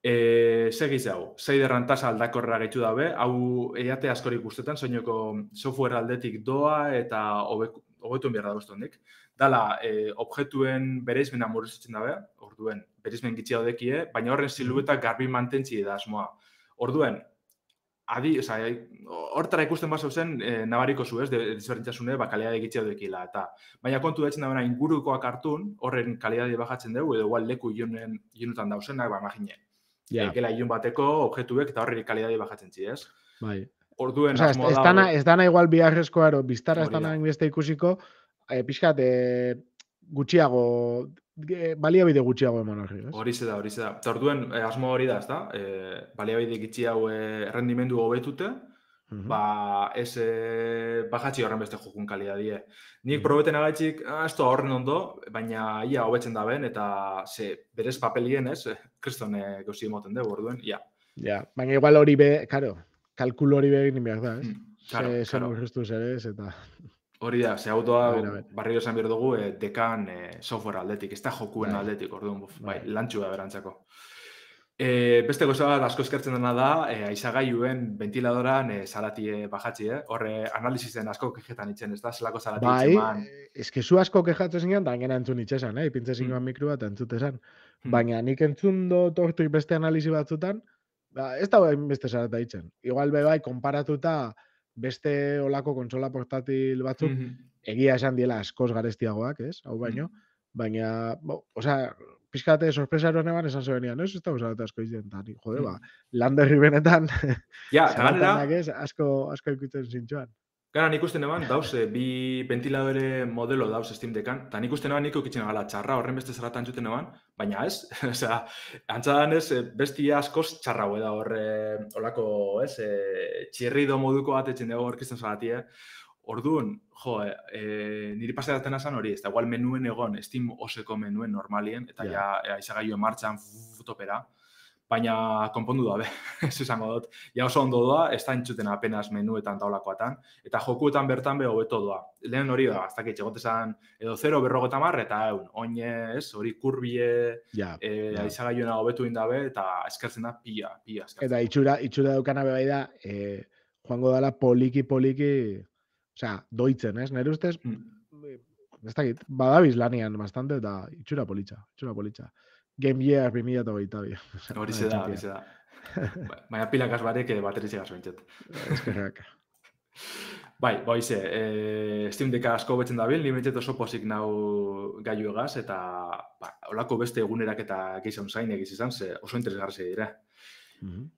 Segiz hau, zeiderran tasa aldakorra gaitu dabe, hau eiate askorik ustetan, soinoko software aldetik doa eta hobetuen behar da guztu hondik. Dala, objektuen bereizmena murrizten dabe, orduen, berizmen gitxia daudekie, baina horren silueta garbi mantentzi da asmoa. Orduen, hortara ikusten basau zen, nabariko zu, ez, desberdintasune, kalidade gitxia daukila, eta baina kontu detzen da ingurukoak hartun, horren kalidade bajatzen dugu, edo igual leku ilunetan dauzenak, imagine. Gela ilun bateko, objektuek, eta horrek kalidade bajatzen zi, ez? Bai. Orduen, asmoa da... Ez dana igual biharrezko, biztara ez dana inbeste ikusiko, pixkat gutxiago, baliabide gutxiago eman horri, ez? Hori da. Eta orduen, asmo hori da, ez da? Baliabide gutxiago errendimendu hobetute, ez bajatzi horren beste jokun kalidadie. Nik probeten agaitzik, ez da horren ondo, baina ia hobetzen da ben, eta berez papelien, ez? Kriston gauzi emoten dugu, orduen, ia. Ja, baina igual hori karo, kalkulo hori egin behar da, ez? Zer murriztu zerez, eta... Hori da, autoa barriro esan behar dugu dekan software aldetik, ez da jokuen aldetik, orduan, lantxua berantzako. Beste goza bat asko eskertzen dena da, aizagailuen ventiladoran zarati bajatzi, horre analizisen asko kejetan itzen, ez da, zelako zarati itxeman. Eske zu asko kejatzen zinean, da gena entzun itxesan, ipintze zinguan mikro bat entzutezan. Baina nik entzun dut hortik beste analizi batzutan, ez da beste zarata itzen. Igual bai, konparatuta beste olako kontsola portatil batzuk, egia esan diela askoz garestiagoak, ez? Hau baino. Baina, pixkate sorpresaro neban esan zebenian, ez? Ez da usarata asko izan, eta jode, landerri benetan, zaratanak ez, asko ikusten zintxoan. Gara, nik uste neban, dauz, bi ventiladore modelo dauz Steam Deckan, eta nik uste neban nik ukitzen gala txarra, horren beste zaratan txuten neban, baina ez, antzadan ez, bestia askoz txarra da horre, olako, ez, txirrido moduko bat etxen dugu orkisten zaratie, orduan, niri paseratzen azan hori, ez da, igual menuen egon, Steam oseko menuen normalien, eta ja, izagailuen martxan, topera, baina konpondu da, ez izango dut. Ja oso ondo doa, ez da entzuten apenas menuetan taulakoatan, eta jokuetan bertan hobeto doa. Lehen hori da, ez dakit, egotezan edo 0, 50 eta oine, ez, hori kurbie, aizagailuena hobetu indabe, eta eskertzen da pia eskertzen. Eta itxura daukana bai da, joango dala poliki, doitzen, ez? Nere ustez, ez dakit, badabiz lanian bastante, eta itxura politxa. Game Year 2022. Hori se da. Baina pilakaz barek bateriz egaz bentset. Eskerrak. Bai, Steam Decka asko betzen dabil, ni bentset oso posik nau gaiu egaz, eta holako beste egunerak eta geizan zain egiz izan, oso interesgarri dire.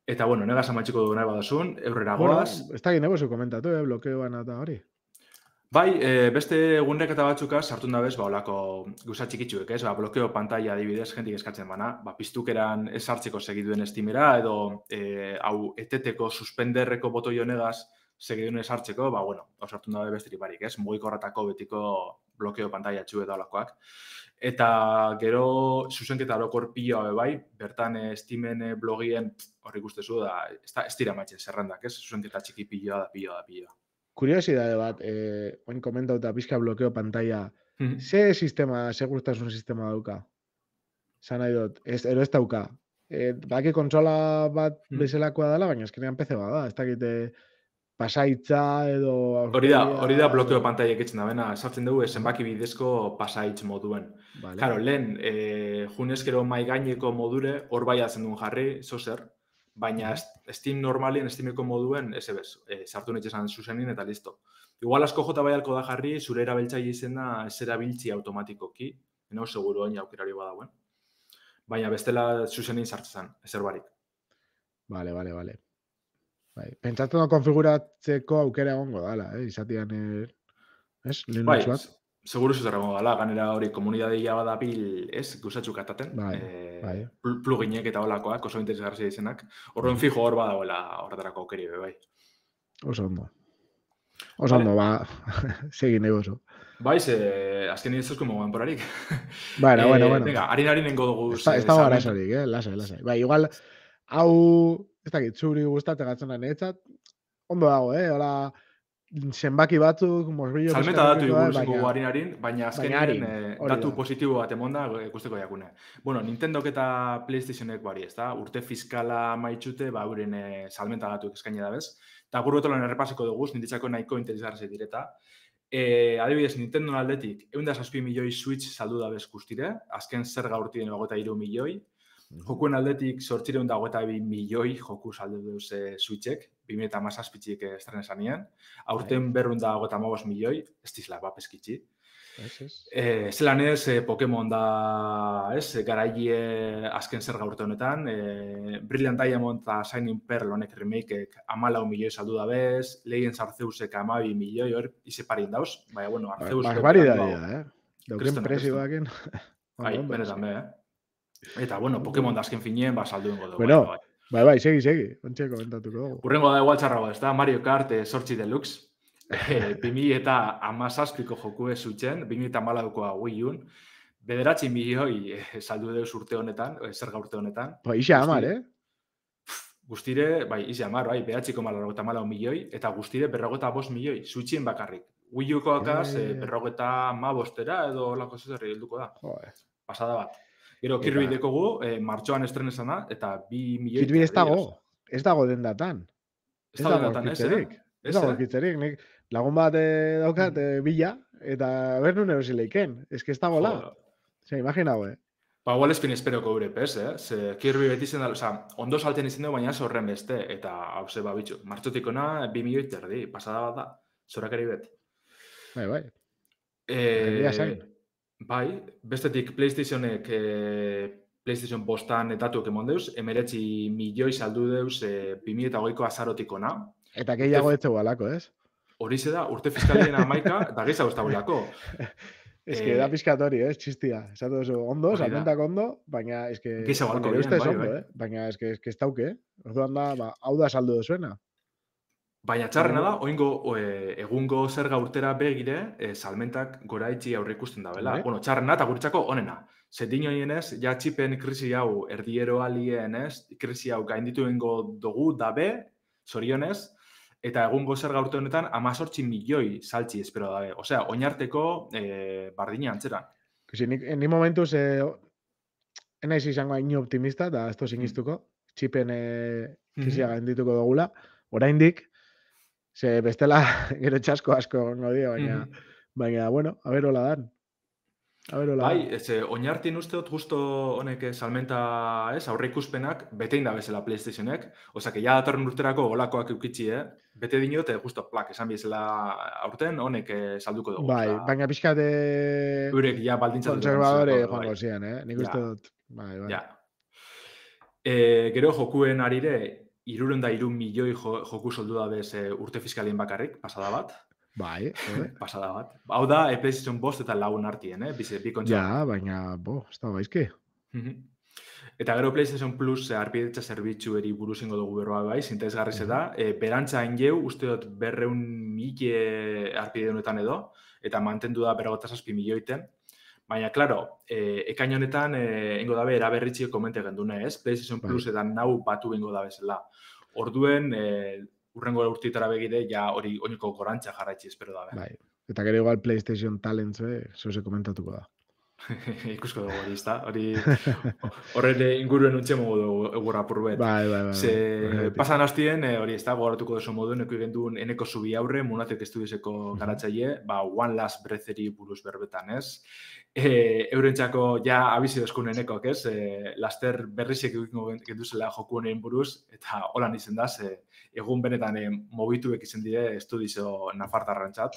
Eta, negaz amatxiko du nahi badasun, eurrera goaz. Ez da gine bozu komentatu, blokeoan eta hori. Bai, beste egunrek eta batzukaz, sartu nabez, holako guza txikitzuek, ez? Blokeo pantalla adibidez, jentik eskatzen bana, piztukeran ez hartzeko segiduen Steamera, edo hau eteteko suspenderreko botoi honegaz segiduen ez hartzeko, sartu nabe besterik barik, ez? Mugikorratako betiko blokeo pantalla txu eta holakoak. Eta gero zuzenketa orokor pila bai, bertan Steamen blogien horri guztezu da, ez dira matxen zerrendak, ez? Zuzenketa txiki pila da. Kuriosidade bat, oin komentauta pizka blokeo pantalla, ze segurtasun sistema dauka? Zan nahi dut, ero ez dauka. Baki kontsola bat bezalakoa dela, baina eskenean PC bada, ez dakite pasaitza edo... Hori da blokeo pantalla ekitzen da, bena, sartzen dugu zenbaki bidezko pasaitz moduen. Claro, lehen, junezkero mai gaineko modure, hor bai atzen duen jarri, zozer, baina Steam normalien, Steameko moduen, sartu nahi esan zuzenin eta listo. Igual asko jota bai alko da jarri, zure erabiltzaile izena ez erabiltzi automatikoki, eno seguro oin aukerari badauen. Baina bestela zuzenin sartzen, ezer barik. Vale. Pentsatzen da konfiguratzeko aukera egongo dala, izatian, ez? Bai, seguru zuzer egongo dala, ganera hori komunidadeia badabil, ez? Guzatxuk ataten, pluginek eta holakoak, oso interesgarria izenak. Horren fijo hor badagoela horretarako aukeri, bai. Oso ondo, segin nahi oso. Bai, azken nire zuzko mogoen porarik. Bueno. Venga, harin nengo dugu. Ez dago arazorik, lasai. Bai, igual, hau, ez dakit, zuri gustatzen gatzen da netzat, ondo dago, hola, zenbaki batzuk, morbillo... Salmenta datu iguruzenko harin, baina azkenean datu positibo bat emonda ikusteko jakune. Nintendok eta PlayStationek bari, ez da? Urte fiskala maitxute, euren salmenta datu eskaini da bez. Eta gurretolan errepasiko dugu, nintitzako nahiko interesgarri direta. Adibidez, Nintendo aldetik, 107 milioi Switch saldu dabez guztire, azken zerga urtien 23 milioi, jokuen aldetik 822 milioi joku saldu deuz Switchek, 2017tik estrenesan nien, aurten 255 milioi, ez dizla bapeskitzi. Zelan ez, Pokemon da, garaile azken zerga urte honetan, Brilliant Diamond eta Shining Pearl honek remakeek 14 milioi saldu dabez, Legends Arceusek 12 milioi, hor, izeparien dauz, baina, bueno, Arceus... Barbaridadea, Dauken presioaken... Bai, benetan be, Eta, bueno, Pokemon da azken finien, saldu ingo dugu. Bueno, bai, segi, ontxe komentatuko dugu. Urrengo da igual txarrago, ez da, Mario Kart Sortzi Deluxe, 2017ko jokue zutzen, 2014koa Wii U, 9 milioi saldu deuz urte honetan, zerga urte honetan. Ba, ixe amar, Guztire, bai, ixe amar, bai, 9,44 milioi, eta guztire 45 milioi, Switchen bakarrik. Wii Uko akaz, 55 edo lako zezerri helduko da. Pasada bat. Gero, Kirby dekogu, martxoan estrenesana, eta 2 milioi... Kirby ez dago dendatan. Ez dago dendatan, Ez dago kitzerik, nik lagun bat daukat bila, eta bernun erozileiken. Ez que ez dago la. Zer, imaginau, Ba, igual espin esperoko gure pez, Ze Kirby beti zen da, ondo salten izan dugu, baina horren beste, eta hau ze, bitxu, martxotikona 2 milioi terdi, pasada bat da, zorakari bet. Bai. Bai, bestetik PlayStationek, PlayStation bostan etatuek emon deuz, 19 milioi saldu deuz 2008ko azarotikona. Eta gehiago etzeu alako, ez? Horize da, urte fiskalien amaika, da gehiago ez dagoelako. Ez que da pizkatori, txistia. Esatu oso ondo, salmentak ondo, baina ez que... Gehiago alko bien, baina ez que ez dauke, orduan da, hau da saldu dozuena. Baina txarrena da, egungo zerga urtera begire, salmentak gora itxi aurre ikusten da, bela? Bueno, txarrena eta guretzako onena. Zetin hoienez, ja txipen krisi hau, erdiero alien, krisi hau gainditu bengo dugu dabe, zorionez, eta egungo zerga urte honetan 18 milioi saltzi espero dabe. Osea, oinarteko bardina antzeran. Ni momentuz, enaiz izango hain optimista, da ez sinistuko, txipen krisia gaindituko dugula, oraindik, ze bestela gero txasko asko gongo dio, baina, bueno, a ver hola dan. Bai, oinartien uste dut justo honek salmenta, aurre ikuspenak, betein da bezala PlayStationek, osea, que ja datorren urterako olakoak eukitzi, bete dinot, justo plak, esan bizela aurten, honek salduko dugu. Bai, baina pixkate... Eurek ja baldintzatu. Konservadore joango zian, nik uste dut. Bai. Ja. Gero jokuen arire, 303 milioi joku soldu da bez urte fiskalien bakarrik, pasada bat. Bai, pasada bat. Hau da, PlayStation bost eta lagun artien, bi kontxa. Ja, baina, ez da baizki. Eta gero PlayStation Plus arpidetza zerbitzu eri buruz ingo dugu berroa bai, zintaizgarriz da. Berantza ingeu, uste dut 200.000 arpide honetan edo, eta mantendu da 57 milioiten. Baina, klaro, ekain honetan ingo dabe eraberritxio komente gendune, PlayStation Plus eta nau batu ingo dabe zela. Orduen, urrengo urtitara begide, ja hori oineko gorantza jarraitzi espero dabe. Bai, eta gero igual PlayStation Talents, zoze komentatuko da. Ikusko dugu hori, izta? Horren inguruen untxemo dugu egur apurbet. Bai. Pasan hastien, hori, izta, gogoratuko duzu modu, neko igendun eneko zubi aurre, Munatek Estudioseko garatzaile, One Last Breatheri buruz berbetan, ez? Eurentzako ja abizi dozkun enekok, ez? Laster berrizek genduzela joku honen buruz, eta holan izen da, egun benetan mobituek izen dire Estudioso nafartarrantzat.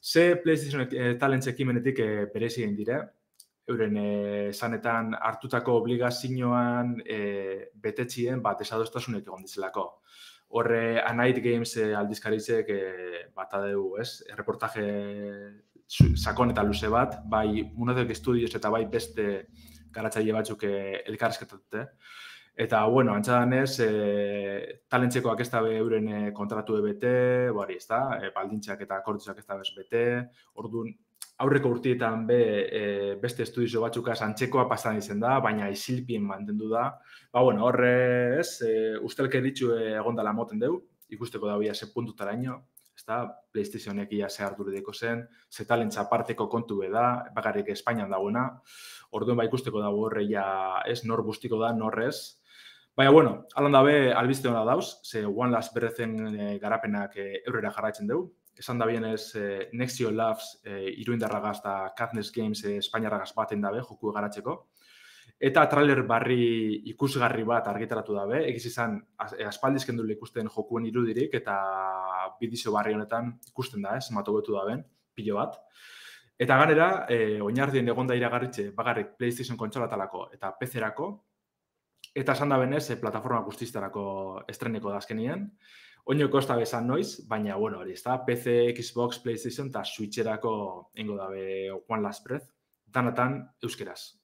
Ze PlayStation Talents ekimenetik berezi egin dire, euren esanetan hartutako obligazioan betetzien desadostasunek egon dizelako. Horre, A Night Games aldizkaritzek bat adeu, reportaje sakon eta luze bat, bai Munatek Studios eta bai beste garatzaile batzuk elkarrezketatute. Eta, bueno, antzadanez, talentzekoak ez dabe euren kontratu bete, bari, ez da, baldintzak eta akorditzak ez dabe bete, orduan, aurreko urtietan beste estudio batzukaz antzekoa pasan izen da, baina isilpien mantendu da. Ba, bueno, horre, ustelke ditzu egondala moten deu, ikusteko da bia ze puntutara ino, ez da, PlayStationek ia ze hartu deko zen, ze talentza parteko kontu da, bakarrik Espainian dagoena, orduan ba ikusteko dago horre ja, nor bustiko da, norrez. Baina, bueno, alan dabe albizte hona dauz, ze One Last Breathen garapenak eurrera jarraitzen dugu, esan da bienez Nexio Labs iruindarragaz da Cadnes Games Espainiarragaz baten dabe joku garatzeko. Eta trailer barri ikusgarri bat argitaratu dabe, egiz izan aspaldizken dule ikusten jokuen irudirik eta bidizio barri honetan ikusten da, zenbat hobetu daben, pilo bat. Eta ganera, oinardien egonda iragarritze bagarrik PlayStation kontsolatalako eta PC-erako, eta esan da benez, plataforma guztiztarako estreneko da azkenien. Oinoko ez da bezan noiz, baina, bueno, hori, ez da, PC, Xbox, PlayStation eta Switcherako ingo dabe One Last Breath, danatan euskeraz.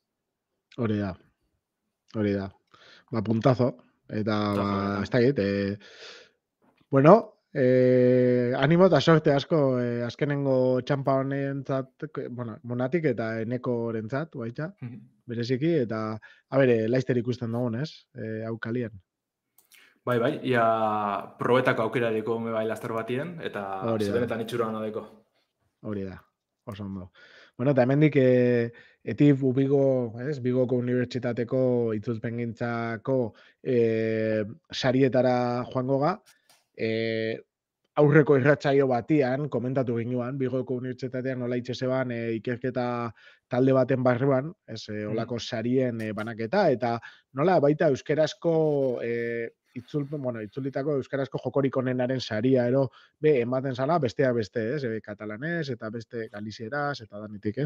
Hori da. Ba, puntazo. Eta, ez da git, bueno, animo eta sorte asko azkenengo txampa honentzat, bueno, monatik eta eneko rentzat, baita, bereziki, eta, laizter ikusten dugun, ez? Hau kalien. Bai, ia probetako aukera deko me bai laster batien, eta zebenetan itxura hona deko. Hori da, oso ondo. Bueno, eta hemendik etif Bigoko Unibertsitateko itzulpengintzako sarietara joango ga, aurreko irratsaio batian, komentatu ginuan, Bigoko Unibertsitatean nola itxeseban ikerketa talde baten barruan, olako sarien banaketa, eta nola baita euskerazko itzulitako euskarazko jokorik onenaren saria ero ematen zala besteak beste, katalanez eta beste galizieraz eta danitik,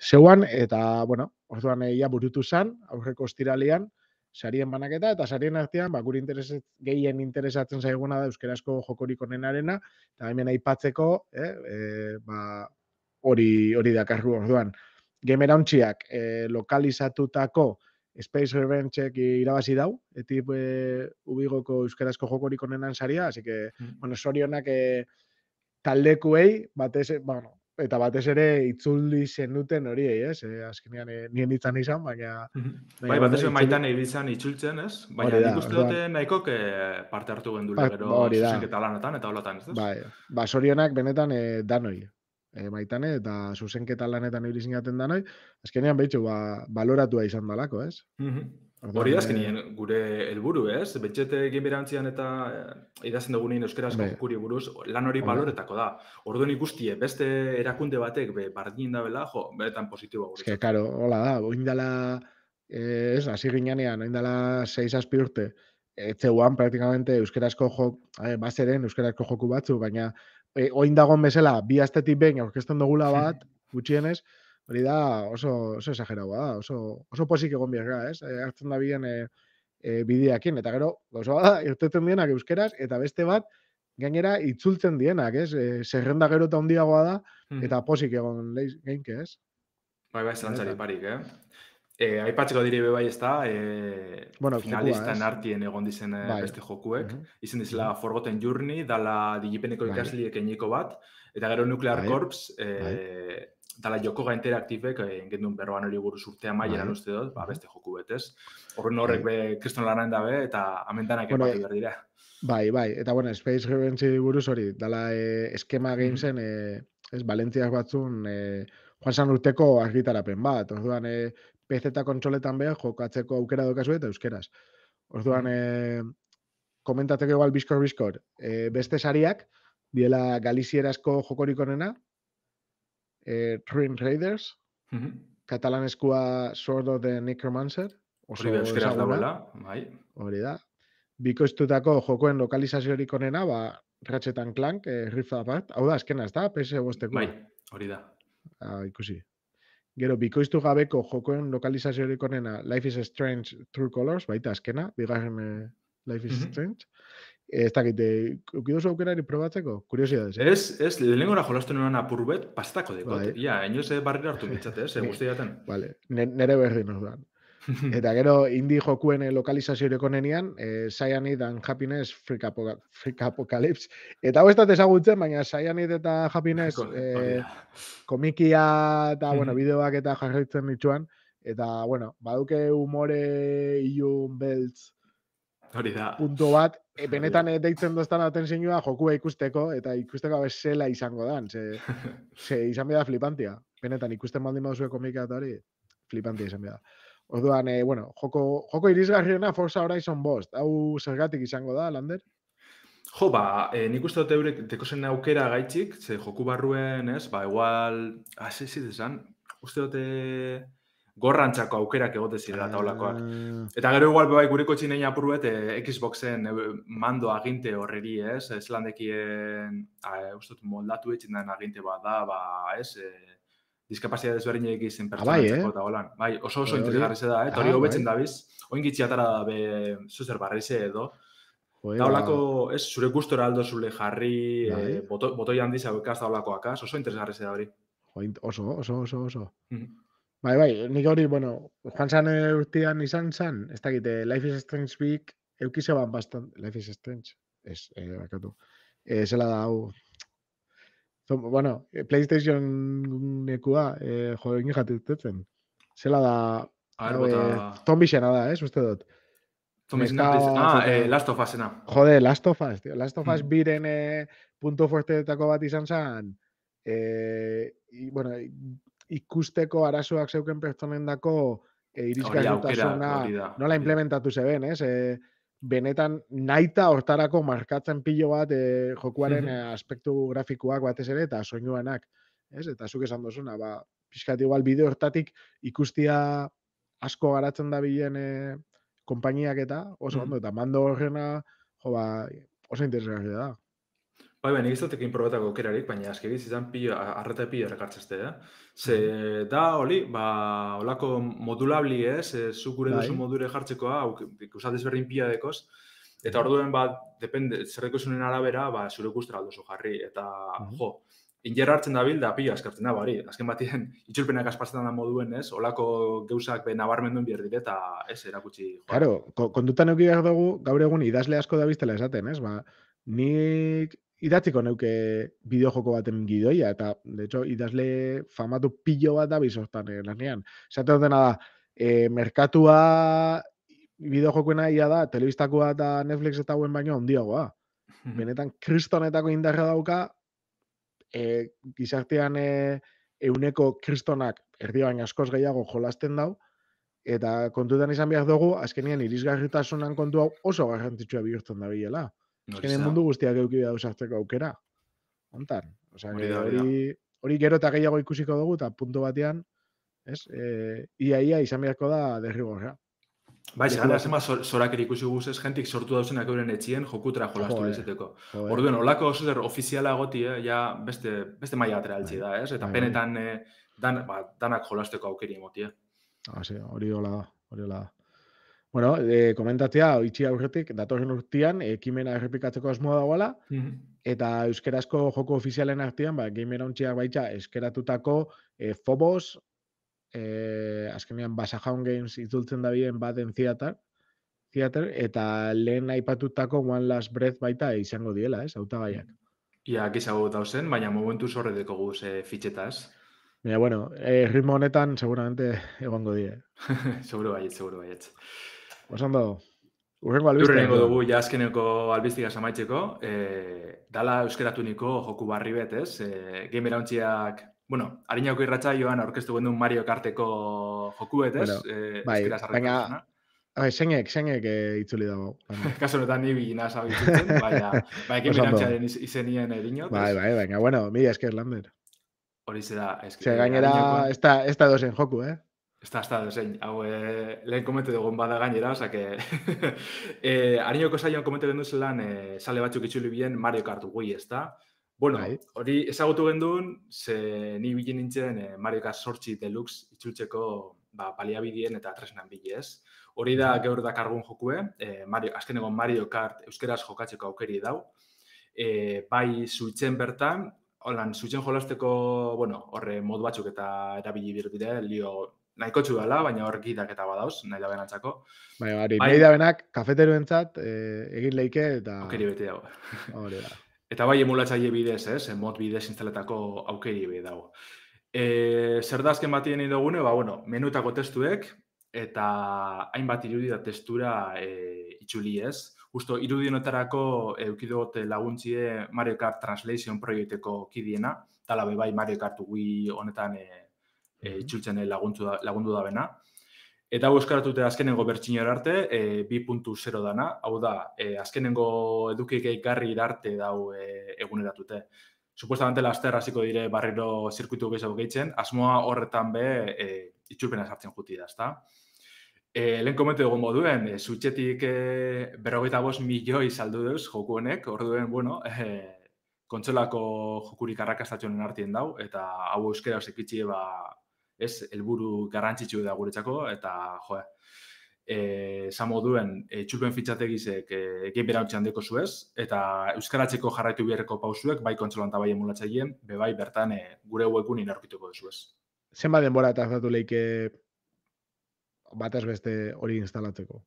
Zeuan, eta, bueno, orduan ia burutu zan, aurreko ostiralean, sarien banaketa, eta sarien artean, guri gehien interesatzen zaiguna da euskarazko jokorik onenarena, eta hemen aipatzeko, hori dakarru orduan. Gamerauntziak lokalizatutako Space Revenge-ek irabazi dau, etip Ubigoko euskarazko jokorik onenan saria, así que, bueno, sorionak taldekuei, eta batez ere itzuli zenuten horiei, azkenean nien itzan izan, baina... Bai, batez ere maitan ibitzan itzultzen, ez? Baina nik uste dute nahikok parte hartu gendule, gero zuzenketa lanetan eta holatan, ez? Bai, sorionak benetan danoi. Maitane eta zuzenketa lanetan ibili zinaten danoi, azkenean behitxu, baloratua izan dalako, ez? Hori da azkenien gure helburu, ez? Betxete gamerantzian eta idazten dugunein euskarazko jokuri buruz, lan hori baloretako da. Orduen ikustie, beste erakunde batek bardin dabela, beretan positiboa gure. Karo, hola da, oindala, hasi ginean, oindala 6-7 urte, etzeuan praktikamente euskarazko bazeren euskarazko joku batzu, baina oin dagoen bezala, bi astetik behin aurkezten dugula bat, gutxienez, hori da oso exageraua da, oso posik egon biarra, ez? Hartzen da bien bideakin, eta gero, gauza bada, irteten dienak euskeraz, eta beste bat, gainera itzultzen dienak, ez? Zerrenda gero eta handiagoa da, eta posik egon geinke, ez? Bai, zelantzari parik, aipatzeko dire bai ez da, finalistan artien egon dizen beste jokuek, izen dizela Forgotten Journey, dala Digipeneko ikasliek eineko bat, eta gero Nuclear Corps, dala Yokoga Interactivek, gendun berroan hori buruz urtea maieran uste dut, beste joku betez. Horren horrek kriston lanan dabe, eta amendanak epati behar dira. Bai, eta bueno, Space Revenge buruz hori, dala Eskema Gamesen, Valentziak batzun, joan san urteko argitarapen bat, orduan PC eta kontsoletan behar jokatzeko aukera dokazu eta euskeraz. Orduan, komentatzeko igual bizkor, beste sariak, diela galizierazko jokorik onena, Twin Raiders, katalaneskua Sword of the Necromancer, hori da euskeraz dagoela, bai. Hori da. Bikoiztutako jokoen lokalizaziorik onena, Ratchet & Clank, Rift Apart, hau da, azkena, ez da, PS5-eko. Bai, hori da. Ikusi. Gero, bikoiztu gabeko jokoen lokalizaziorik onena Life is Strange True Colors, baita azkena, bigarren Life is Strange. Ez dakit, ukidozu aukerari probatzeko? Kuriosidades, Ez, lehenengora jolastu nuen apurbet, pastako dekot. Ia, enoz barrira hartu bitzate, guzti jaten. Vale, nere berdin orduan. Eta gero, indie jokuen lokalizaziorik onenean, Cyanide and Happiness Freak Apocalypse. Eta hau ez dut ezagutzen, baina Cyanide eta Happiness komikia eta, bideoak eta jarraitzen dituan. Eta, baduke umore ilun beltz punto bat, benetan deitzen doztan atentzioa jokua ikusteko, eta ikusteko bezala izango dan. Ze izan beda flipantia. Benetan ikusten baldin baduzue komikia eta hori, flipantia izan beda. Orduan, joko irisgarriena Forza Horizon 5. Hau zergatik izango da, Lander? Jo, nik uste dut eurek dekozen aukera gaitxik, ze joku barruen, ez, igual, esan, uste dut gorrantzako aukerak egote zirela eta holakoak. Ah, Eta gero igual bai gureko txinein apurruet Xboxen mando aginte horreri, ez, zelandekien, uste dut moldatu etxin den aginte bat da, ez, diskapazia desberdinek izin bai, pertsonentzako eta holan. Bai, oso Hori, interesgarri da, eta hori bai. hobetzen dabiz, oin gitxi atara da be zuzer barrize edo, Joder, da holako, ez, zure gustora aldo zule jarri, Bai. botoi handiz haukaz da holakoak, oso interesgarri da hori. Oso. Mhm. Bai, nik hori, bueno, joan zan urtean izan zan, ez dakit, Life is Strange Big, eukize ban bastant, Life is Strange, bakatu. Zela da, hau, bueno, PlayStation nekua, egin jatu dutzen. Zela da, A ver, bota... Zombixena da, uste dut. Last of Usena. Jode, Last of Us, tío. Last of Us Mhm. biren punto fuerteetako bat izan zen, bueno, ikusteko arazoak zeuken pertsonendako irisgarritasuna hori da. nola implementatu zeben, benetan naita hortarako markatzen pilo bat jokuaren aspektu grafikoak batez ere eta soinuanak, eta zuk esan duzuna, pixkat igual bideo hortatik ikustia asko garatzen da bilen konpainiak eta oso ondo, eta mando horrena oso interesgarria da. Bai, nik ez dutekin probetako aukerarik, baina azkegiz izan arreta pilo errekartzeste, Ze da, holi, holako modulabli, zuk gure duzu modure jartzekoa, ikusat ezberdin pila dekoz, eta orduen, depende, zerreko zunen arabera, zure gustera aldozu jarri, eta, ingerra hartzen da da pila askartzen da, bari, azken batien, itxulpenak aspatzen da moduen, holako geuzak nabarmenduen behar dire, eta ez erakutsi joan. Claro, kontutan euki behar dugu, gaur egun idazle asko da biztela esaten, nik idatziko neuke bideojoko baten gidoia, eta, de hecho, idazle famatu pilo bat da bizortan lanean. Esate dutena da, merkatua bideojokoena ia da, telebistakoa eta Netflix eta hauen baino handiagoa. Benetan, kristonetako indarra dauka, gizartean euneko kristonak erdi baina askoz gehiago jolasten dau, eta kontutan izan behar dugu, azkenean irisgarritasunan kontu hau oso garrantzitsua bihurtzen da bilela. Azkenean mundu guztiak euki da usartzeko aukera. Hontan. Hori gero eta gehiago ikusiko dugu, eta puntu batean, ia izan beharko da derrigorra. Bai, zema zorakeri ikusi guzez, jentik sortu dauzenak euren etxien jokutera jolastu lezeteko. Orduen, holako oso ofiziala goti, beste maila atera altzi da, Eta penetan danak jolasteko aukeri emotia. Hori hola da. Bueno, komentatzea, itxi aurretik, datorren urtean, ekimena errepikatzeko asmoa dagoela, eta euskerazko joko ofizialen artean, Gamerontziak baitza eskeratutako Phobos, azkenean Basajaun Games itzultzen da bien baten theater, eta lehen aipatutako One Last Breath baita izango diela, hautagaiak. Ia, gizago dauzen, baina momentu zorredeko guz fitxetaz. Baina, bueno, ritmo honetan seguramente egongo die. Seguro baietz. Osando, urrengo albiztea. Urrengo dugu, azkeneko albiztiga samaitzeko, dala euskeratuniko joku barri bet, Gamerontziak, bueno, harinako irratsaioan aurkeztu gendun Mario Karteko joku bet, baina, zeinek itzuli dago. Kaso honetan ni bilina zabitzutzen, baina Gamerontziaren izenien dinot. Bai, baina, bueno, mila esker Lander. Hori zera, gainera, ez da dozen joku, Ez da dozen, hau lehen komente dugun bada gainera, osake, harinoko saioan komente gendu zelan, sale batzuk itzuli bien Mario Kart Wii, ez da? Bueno, hori ezagutu gendun, ze ni bilen nintzen Mario Kart 8 Deluxe itzultzeko paliabidien eta tresnan bilez. Hori da gaur dakargun jokue, azkeneko Mario Kart euskeraz jokatzeko aukeri dau. Bai zuitzen bertan, holan, zuitzen jolasteko, bueno, horre modu batzuk eta erabili birtire, nahiko txudala, baina hor gidak eta badauz, nahi da benantzako. Nahi da benak, kafeteruentzat egin leike eta... Aukeri bete dago. Hori da. Eta bai emulatzaile bidez, mod bidez instaletako aukeri bete dago. Zer da azken batien nahi dugune, bueno, menutako testuek, eta hainbat irudi da testura itxuli ez. Justo, irudionetarako eukidote laguntzie Mario Kart Translation proiekteko kidiena, tala bai Mario Kart Wii honetan itxultzen lagundu da bena. Eta euskaratuta azkenengo bertsinora arte, 2.0 dana, hau da, azkenengo eduki gehigarri arte dau eguneratute. Supuestamente laster hasiko dire barriro zirkuitu gehiago gehitzen, asmoa horretan be itzulpena sartzen juti da, ezta? Lehen komentu dugu moduen, Switchetik 55 milioi saldu deuz joku honek, orduen, bueno, kontsolako jokurik arrakastatxonen artien dau, eta hau euskera osekitxie, helburu garrantzitsu da guretzako, eta, esan moduen, txulpen fitxategizek game erautxean deko zuez, eta euskaratzeko jarraitu beharreko pausuek, bai kontsolan eta bai emulatzaileen, bebai bertan gure webgun inarkituko duzuez. Zenbat denbora tardatu leike batez beste hori instalatzeko?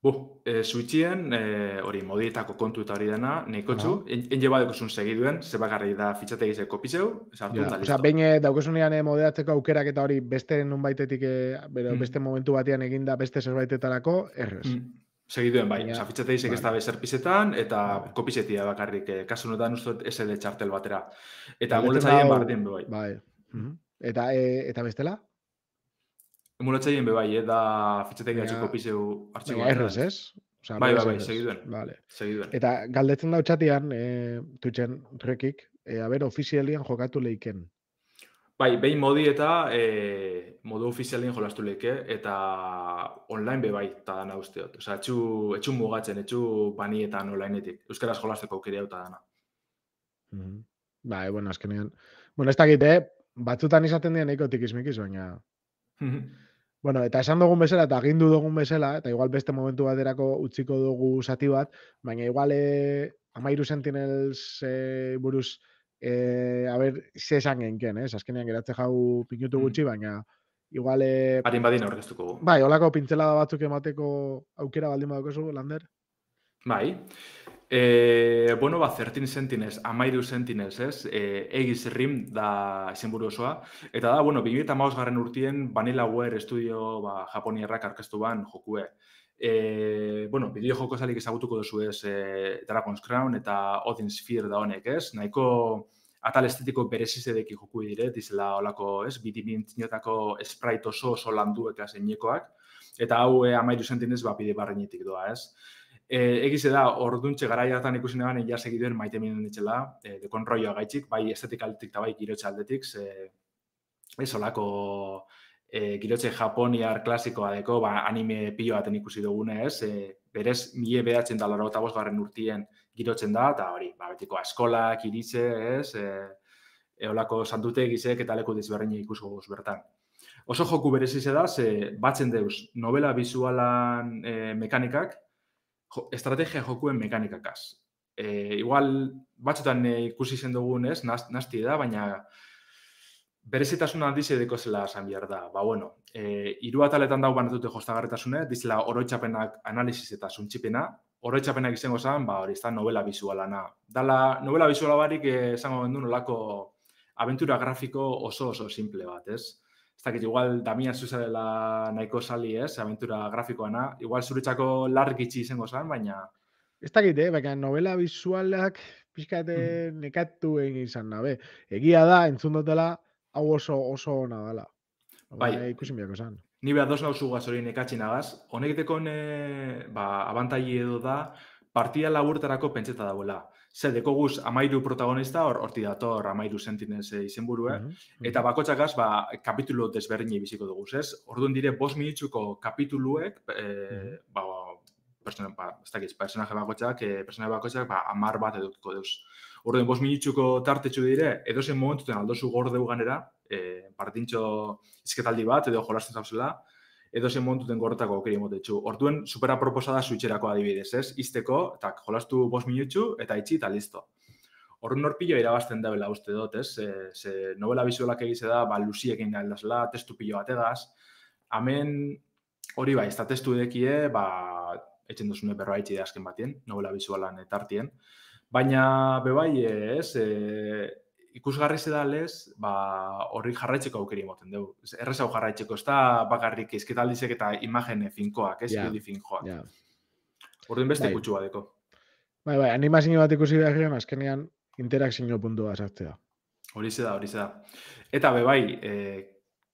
Switchien, hori modietako kontu eta hori dena, neikotxu, enge badekuzun segiduen, zebakarri da fitxategizeko piseu, sartu eta listo. Osea, behin daukezunean modeatzeko aukerak eta hori beste nunbaitetik, beste momentu batean eginda beste zerbaitetarako, errez. Segiduen, bai. Osea, fitxategizek ez da bezer pisetan, eta kopisetia bakarrik, kasu notan ustot SD txartel batera. Eta emulatzaien bardien, bai. Bai. Eta bestela? Emulatzaien bebai, da fitxategia txiko piseu artxibo batera. Errez, ez? Osa, bai, segiduen. Vale. Segiduen. Eta galdetzen da txatian, tutxen rekik, ofizialian jokatu leiken. Bai, behin modi eta modu ofizialien jolastu leike, eta online bebai, eta dana usteot. Osa, etxu mugatzen, etxu banietan onlineetik. Euskaraz jolasteko aukera eta dana. Bai, bueno, azkenean. Bueno, ez dakit, batzutan izaten dien nahiko tikismikiz, baina... Bueno, eta esan dugun bezala, eta agindu dugun bezala, eta igual beste momentu baterako utziko dugu zati bat, baina igual 13 Sentinels buruz, ze esan genken, azkenean geratze jau pinutu gutxi, baina igual... Harin badin aurkeztuko gu. Bai, holako pintzelada batzuk emateko aukera baldin badukozu, Lander? Bai. 13 Sentinels, 13 Sentinels, ez? Egiz Rim da izenburu osoa. Eta da, 2015 urtien Vanillaware Studio japonierrak aurkeztu ban jokue. Bideo joko salik ezagutuko duzu ez Dragon's Crown eta Odin Sphere da honek, ez? Nahiko atal estetiko berezizedeki joku dire, dizela olako, ez? Bidimintinotako sprite oso landuek zeinekoak. Eta hau 13 Sentinels bide barrenetik doa, ez? Egize da, orduntxe garaiatan ikusi neban ja segiduen maite minen ditxela, dekon roioa gaitxik, bai estetikaletik eta bai girotxe aldetik, ez olako girotxe japoniar klasikoa deko, anime pilo baten ikusi dugune, ez? Berez, 1985 urtien girotzen da, eta hori, betiko eskolak, iritze, ez? Olako santutegizek eta leku dizberdine ikusko guz bertan. Oso joku berezize da, batzen deuz novela bizualan mekanikak, estrategia jokuen mekanikakaz. Igual, batzutan ikusi zen dugun ez, nasti da, baina berezitasun handize deko zela esan behar da. Hiru ataletan dau banatute jostagarretasune, dizela oroitzapenak analiziz eta suntxipena, oroitzapenak izango zen, hori ez da novela bizualana. Dala, novela bizuala barik esango bendu nolako aventura grafiko oso simple bat, ez? Ez dakit, igual Damian Zuza dela nahiko sali, ez, aventura grafikoana. Igual zuretzako largitxi izango zen, baina... Ez dakit, baina novela bizualak pixkate nekatu egin izan nabe. Egia da, entzun dutela, hau oso ona dela. Bai, ikusi biako zen. Ni behar dos nauzugaz hori nekatxin agaz. Honek dekon abantai edo da, partida laburtarako pentseta dagoela. Ze, dekoguz 13 protagonista, horti dator 13 Sentinels izenburue, eta bakotxakaz, kapitulo desberdinei biziko dugu, ez? Orduan dire, 5 minutzuko kapituluek, personaje bakotxak, 10 bat edukiko deuz. Orduan, 5 minutzuko tartetxu dire, edozen momentuten aldozu gordeu ganera, partintxo izketaldi bat, edo jolasten zauzela, edozen momentuten gorretako aukeri motetxu. Orduan, supera proposada suitxerako adibidez, ez? Izteko, eta jolastu 5 minutxu, eta itxi, eta listo. Orduan norpillo irabazten dabela uste dut, ez? Ze novela bizualak egize da, lusiekin galdazela, testu pillo bategaz. Hemen, hori bai, ez da testu edekie, etxen duzune berroa itxi da azken batien, novela bizualan etartien. Baina, bebai, ez, ikusgarri zedalez, horri jarraitzeko aukeri emoten dugu. Errez hau jarraitzeko, ez da bakarrik izketaldizek eta imagene finkoak, ez irudi finkoak. Orduan beste kutsu badeko. Bai, animazio bat ikusi beharrean, azkenean interakzio puntua sartzea. Hori da. Eta bebai,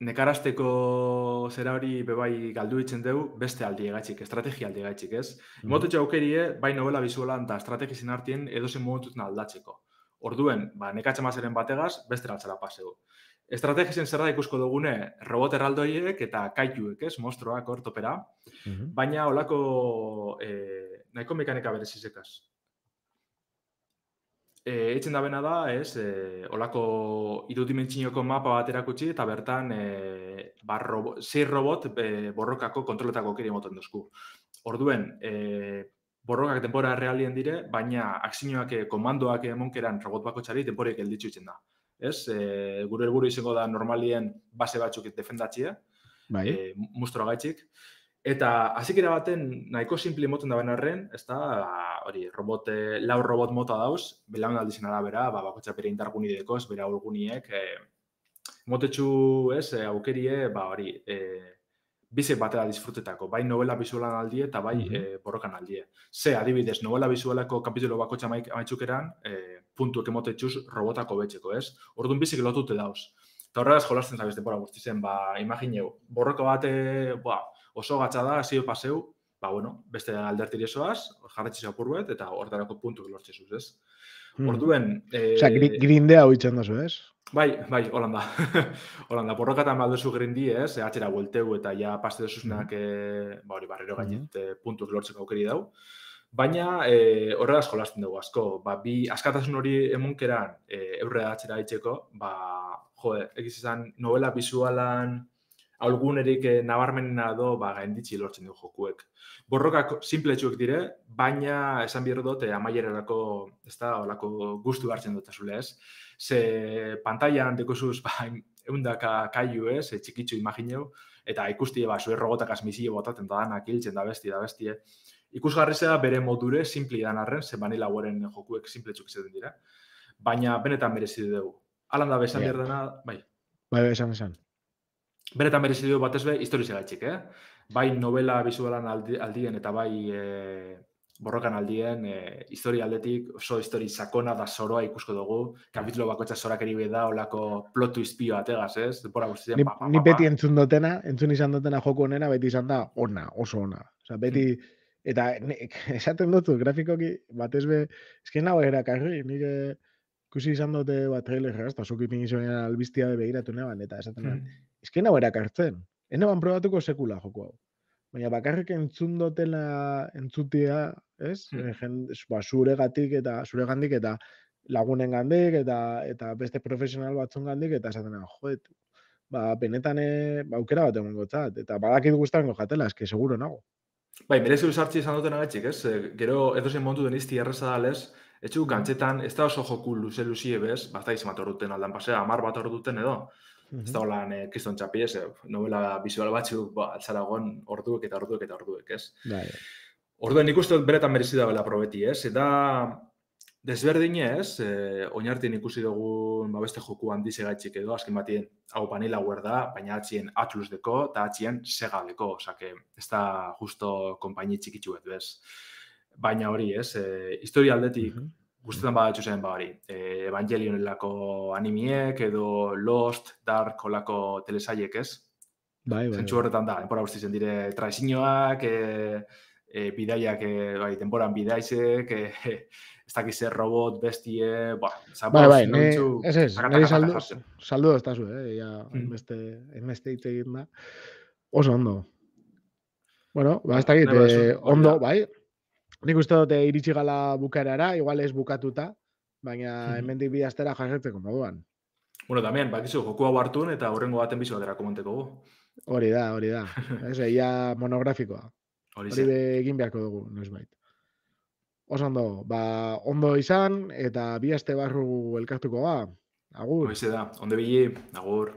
nekarazteko zera hori bebai galdu itzen dugu beste aldiegatxik, estrategia aldiegatxik, ez? Mhm. Motetxe aukerie, bai novela bizualan eta estrategizien artien edozen momentutena aldatzeko. Orduen, nekatxe mazeren bategaz, beste ratzara paseu. Estrategizien zer da ikusko dugune robot erraldoiek eta kaituek, ez? Monstroak ortopera. Baina olako nahiko mekanika berezizekaz. Eitzen da bena da, ez, olako irudimentsioko mapa bat erakutsi eta bertan 6 robot borrokako kontroletako kiri moten duzku. Orduen, borrokak denbora realien dire, baina akzioak komandoak emonkeran robot bakotxari denborek elditzu itzen da. Ez, gure helburu izango da normalien base batzuk defendatxia, mustro gaitxik. Eta hazikera baten nahiko simple moten da ben arren, ez da, hori, lau robot mota dauz, belaun aldizien arabera, bakotxa bere indargunideko, ez bere aurguniek, motetxu, ez, aukerie, hori, bizek batera disfrutetako, bai novela bizualan aldie eta bai borrokan aldie. Ze, adibidez, novela bizualako kapitulo bakotxa maitzukeran, puntuek emotetxuz robotako betxeko, ez? Orduan bizek lotute dauz. Eta horregaz jolasten zabez denbora guztizen, imagineu, borroko bate, oso gatza da, zio paseu, beste aldertiri esoaz, jarretxiz apurbuet, eta hortarako puntuk lortzezuz, ez? Orduen... Osea, grindea hoitzen dozu, ez? Bai, Holanda. Holanda, borrokatan balduzu grindi, ez? Atxera buelteu eta ja paste dozuznak, barrero gainet puntuk lortzeko aukeri dau. Baina horregaz jolasten dugu asko. Bi askatasun hori emunkeran eurre atxera haitzeko, egiz izan novela bizualan algunerik nabarmenena do gainditzi lortzen du jokuek. Borrokak simpletxuek dire, baina esan bihar dut amaierarako, ez da, olako guztu hartzen dut azule, ez? Ze pantailan dekuzuz, eundaka kaiu, ez, txikitzu imagineu, eta ikusti, zure robotakaz misio botaten da danak hiltzen da bestie. Ikusgarri zera bere modure simpli dan arren, ze manila guaren jokuek simpletxuk izaten dira. Baina benetan merezi dugu. Alan da besan bihar dena, bai. Bai, esan. Benetan merezi dugu batez be, historizia gaitxik, Bai novela bizualan aldien eta bai borrokan aldien, historia aldetik, oso histori sakona da zoroa ikusko dugu, kapitulo bakotxa zorak eribe da, olako plot twist pio ategaz, ez? Ni beti entzun izan dutena joko honena, beti izan da ona, oso ona. Osa, beti, eta esaten dut, grafikoki, batez be, esken nago erakarri, nik ikusi izan dute trailer eta sokitin izan albiztia begiratu neban, eta esaten neban, esken nago erakartzen. Ene ban probatuko sekula joko hau. Baina bakarrik entzun dutela entzutia, ez? Zure gandik eta lagunen gandik eta beste profesional batzun gandik eta esaten joet, benetan aukera bat egon gotzat. Eta badakit guztango jatela, eske seguro nago. Bai, merezi usartzi izan duten agatxik, ez? Gero edozen montu den izti erreza dalez, etxuk gantzetan, ez da oso joku luze-luzie bez, bazta izan bat orduten aldan pasea, 10 bat orduten edo, ez da holan kriston txapi, ez, novela bizual batzuk, altzaragon orduek, ez? Orduen nik uste beretan merezi da bela probeti, ez? Eta desberdine, ez? Oinartien ikusi dugu beste joku handize gaitxik edo, azken batien hau panela da, baina atxien Atlus deko eta atxien Sega deko, osake, ez da justo konpaini txikitxuet, bez? Baina hori, ez? Historia aldetik, guztetan badatxu zen, hori, Evangelionelako animiek edo Lost, Dark olako telesaiek, ez? Bai. Zentzu horretan da, denbora guztizen dire traizinoak, bidaiak, denboran bidaizek, ez dakiz zer robot, bestie, bai, ez, nire saldu ez tazu, enbeste hitz egin da. Oso ondo. Bueno, ez dakit, ondo, bai. Nik uste dute iritsi gala bukaerara, igual ez bukatuta, baina hemendik bi astera jarretzeko moduan. Bueno, también, bakizu, joku hau hartun eta horrengo baten bizu batera komenteko gu. Hori da. Ez, ia monografikoa. Hori egin beharko dugu, noizbait. Oso ondo, ondo izan, eta bi aste barru elkartuko ga. Agur. Hoize da, onde bili, agur.